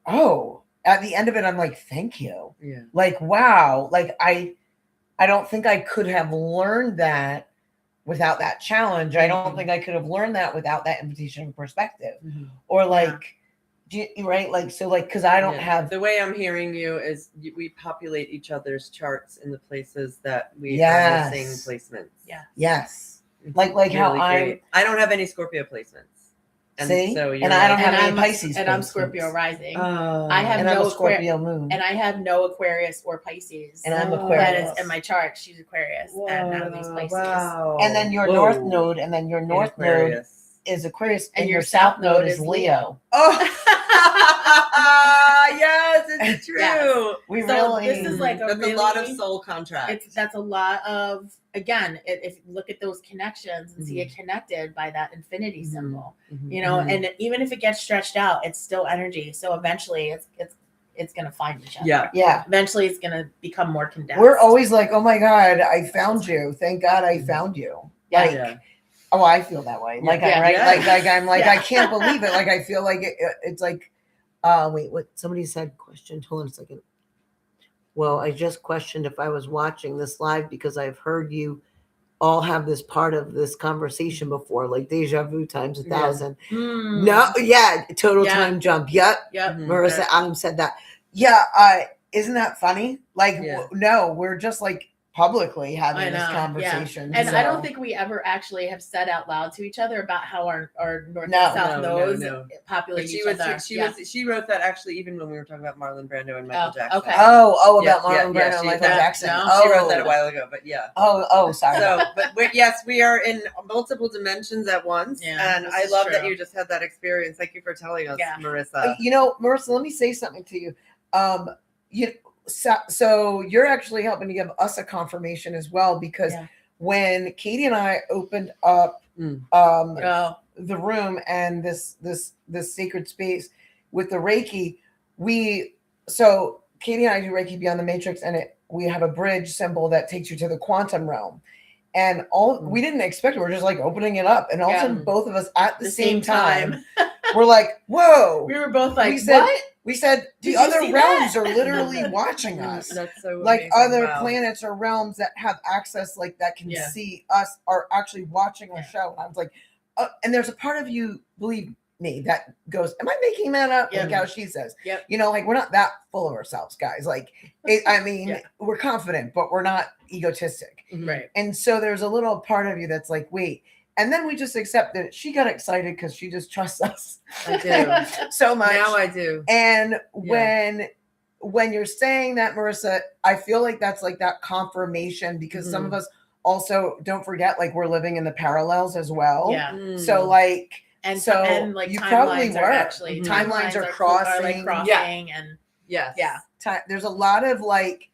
oh, at the end of it, I'm like, thank you. Yeah. Like, wow. Like I don't think I could have learned that without that challenge. I don't think I could have learned that without that invitation of perspective. Mhm. Or like, right? Like, so like, because I don't Yeah. have. The way I'm hearing you is we populate each other's charts in the places that we Yes. are missing placements. Yeah. Yes. It's Like how really great. I don't have any Scorpio placements. And See? so you're And I don't like, have any I'm Pisces and I'm placements. Scorpio rising. oh, I have and I'm no a Scorpio moon. and I have no Aquarius or Pisces. And I'm Oh. Aquarius. That is in my chart. She's Aquarius and Natalie's Pisces. Wow. And then your Whoa. north node, and then your In north node Aquarius. is Aquarius, And and your your south node is Leo. Oh, yes, it's true. Yes. We So really. this is like a That's really, a lot of soul contracts. that's a lot of, again, if you look at those connections and see it connected by that infinity symbol, you know, and even if it gets stretched out, it's still energy. So eventually it's gonna find each other. Yeah. Eventually it's gonna become more condensed. We're always like, oh my God, I found you. Thank God I found you. Yeah. Like, oh, I feel that way. Like, Yeah. right? Yeah. Like I'm like, Yeah. I can't believe it. Like, I feel like it's like, wait, what? Somebody said, question. Hold on a second. Well, I just questioned if I was watching this live because I've heard you all have this part of this conversation before, like deja vu times 1,000. No, yeah, total time jump. Yep. Marissa Adams said that. Yeah, isn't that funny? Like, no, we're just like publicly having this conversation. And I don't think we ever actually have said out loud to each other about how our north and south nodes populate each other. She wrote that actually even when we were talking about Marlon Brando and Michael Jackson. Okay. About Marlon Brando and Michael Jackson. She wrote that a while ago, but yeah. Sorry. So, but we are in multiple dimensions at once, and I love that you just had that experience. Thank you for telling us, Marissa. You know, Marissa, let me say something to you. So you're actually helping to give us a confirmation as well, because when Katie and I opened up the room and this sacred space with the Reiki, so Katie and I do Reiki Beyond the Matrix, and we have a bridge symbol that takes you to the quantum realm. And we didn't expect it. We're just like opening it up, and all of a sudden, both of us at the same time, we're like, "Whoa!" We were both like, "What?" We said Did the you other see realms that? are literally watching us. That's so like amazing. other planets or realms that have access, like that can see us, are actually watching our show. And I was like, and there's a part of you, believe me, that goes, "Am I making that up?" Like how she says, you know, like we're not that full of ourselves, guys. Like, we're confident, but we're not egotistic. Right. And so there's a little part of you that's like, wait. And then we just accept that she got excited because she just trusts us. I do. So much. Now I do. And when you're saying that, Marissa, I feel like that's like that confirmation, because some of us also, don't forget, like we're living in the parallels as well. Yeah. So like, and like you probably were. Actually Timelines are crossing. And there's a lot of like,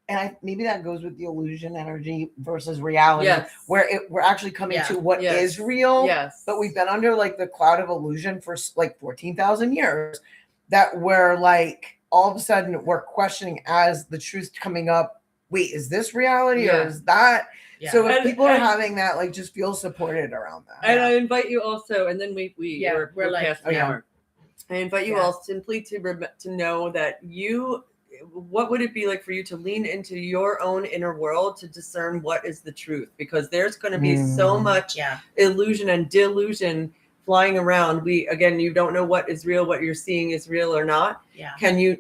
and maybe that goes with the illusion energy versus reality, where we're actually coming to what is real. But we've been under like the cloud of illusion for like 14,000 years, that we're like, all of a sudden we're questioning as the truth coming up. Wait, is this reality or is that? So if people are having that, like, just feel supported around that. And I invite you also, and then we're like, past the hour. I invite you all simply to know that what would it be like for you to lean into your own inner world to discern what is the truth? Because there's going to be so much illusion and delusion flying around. You don't know what is real, what you're seeing is real or not.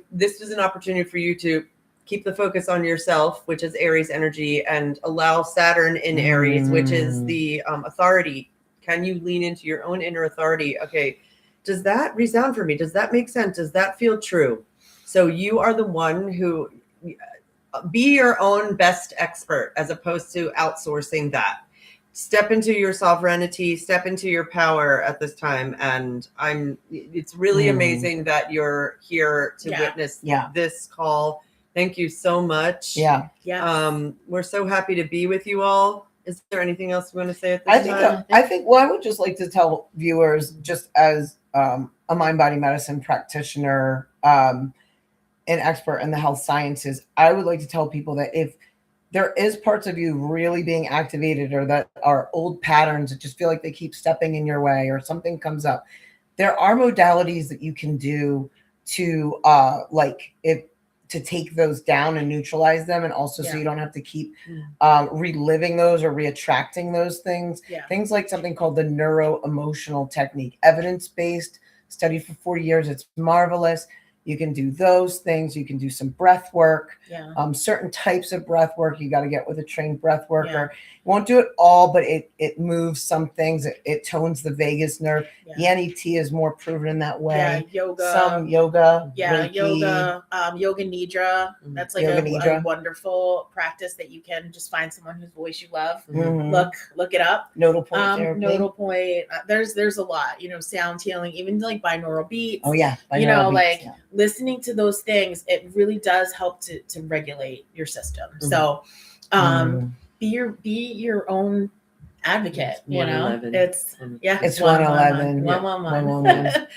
This is an opportunity for you to keep the focus on yourself, which is Aries energy, and allow Saturn in Aries, which is the authority. Can you lean into your own inner authority? Okay, does that resound for me? Does that make sense? Does that feel true? So you are the one who be your own best expert, as opposed to outsourcing that. Step into your sovereignty, step into your power at this time. And it's really amazing that you're here to witness this call. Thank you so much. We're so happy to be with you all. Is there anything else you want to say at this time? I would just like to tell viewers, just as a mind-body medicine practitioner, an expert in the health sciences, I would like to tell people that if there is parts of you really being activated, or that are old patterns that just feel like they keep stepping in your way, or something comes up, there are modalities that you can do to to take those down and neutralize them, and also so you don't have to keep reliving those or reattracting those things. Things like something called the neuro-emotional technique, evidence-based, studied for 40 years. It's marvelous. You can do those things. You can do some breath work. Yeah. Certain types of breath work you got to get with a trained breath worker. You won't do it all, but it moves some things. It tones the vagus nerve. Yeah. The NET is more proven in that way. Yeah, yoga. Some yoga. Yeah, Reiki. yoga nidra. That's like Yoga a nidra. wonderful practice that you can just find someone whose voice you love. Mhm. Look it up. Nodal point therapy. Nodal point. There's a lot. Sound healing, even like binaural beats. Oh yeah. Binaural beats, like listening to those things, it really does help to regulate your system. Mhm. So, be your own advocate. It's 111. It's It's 111. 111.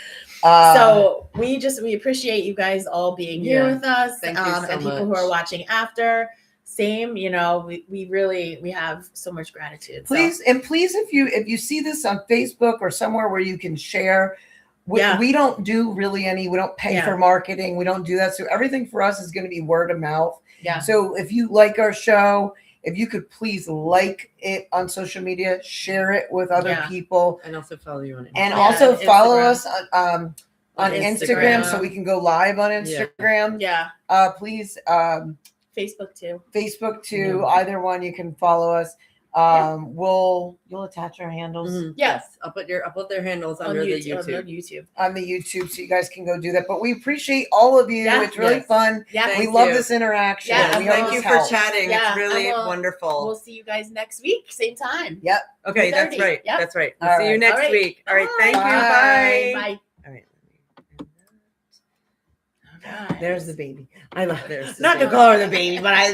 Uh, So we appreciate you guys all being here with us. Thank you so and people who much. are watching after. Same, we have so much gratitude. please if you see this on Facebook or somewhere where you can share. We don't do really we don't pay for marketing. We don't do that. So everything for us is going to be word of mouth. Yeah. So if you like our show, if you could please like it on social media, share it with other people. And also follow you on Instagram. And also follow Instagram. us on Instagram so we can go live on Instagram. Yeah. Please Facebook too. Either one you can follow us. You'll attach our handles. Mhm. Yes. I'll put their handles under the YouTube. On the YouTube, so you guys can go do that. But we appreciate all of you. Yeah. It's really fun. Yeah. We love this interaction. Yeah. We Thank hope you this for helps. chatting. Yeah, It's really and wonderful. We'll see you guys next week, same time. Yep. Okay, that's 2:30. right. Yep. That's right. All We'll see you right. next All right. week. All right. Thank you. Bye. Bye. Bye. All right. Okay. There's the baby. I love. There's the Not to baby. call her the baby, but I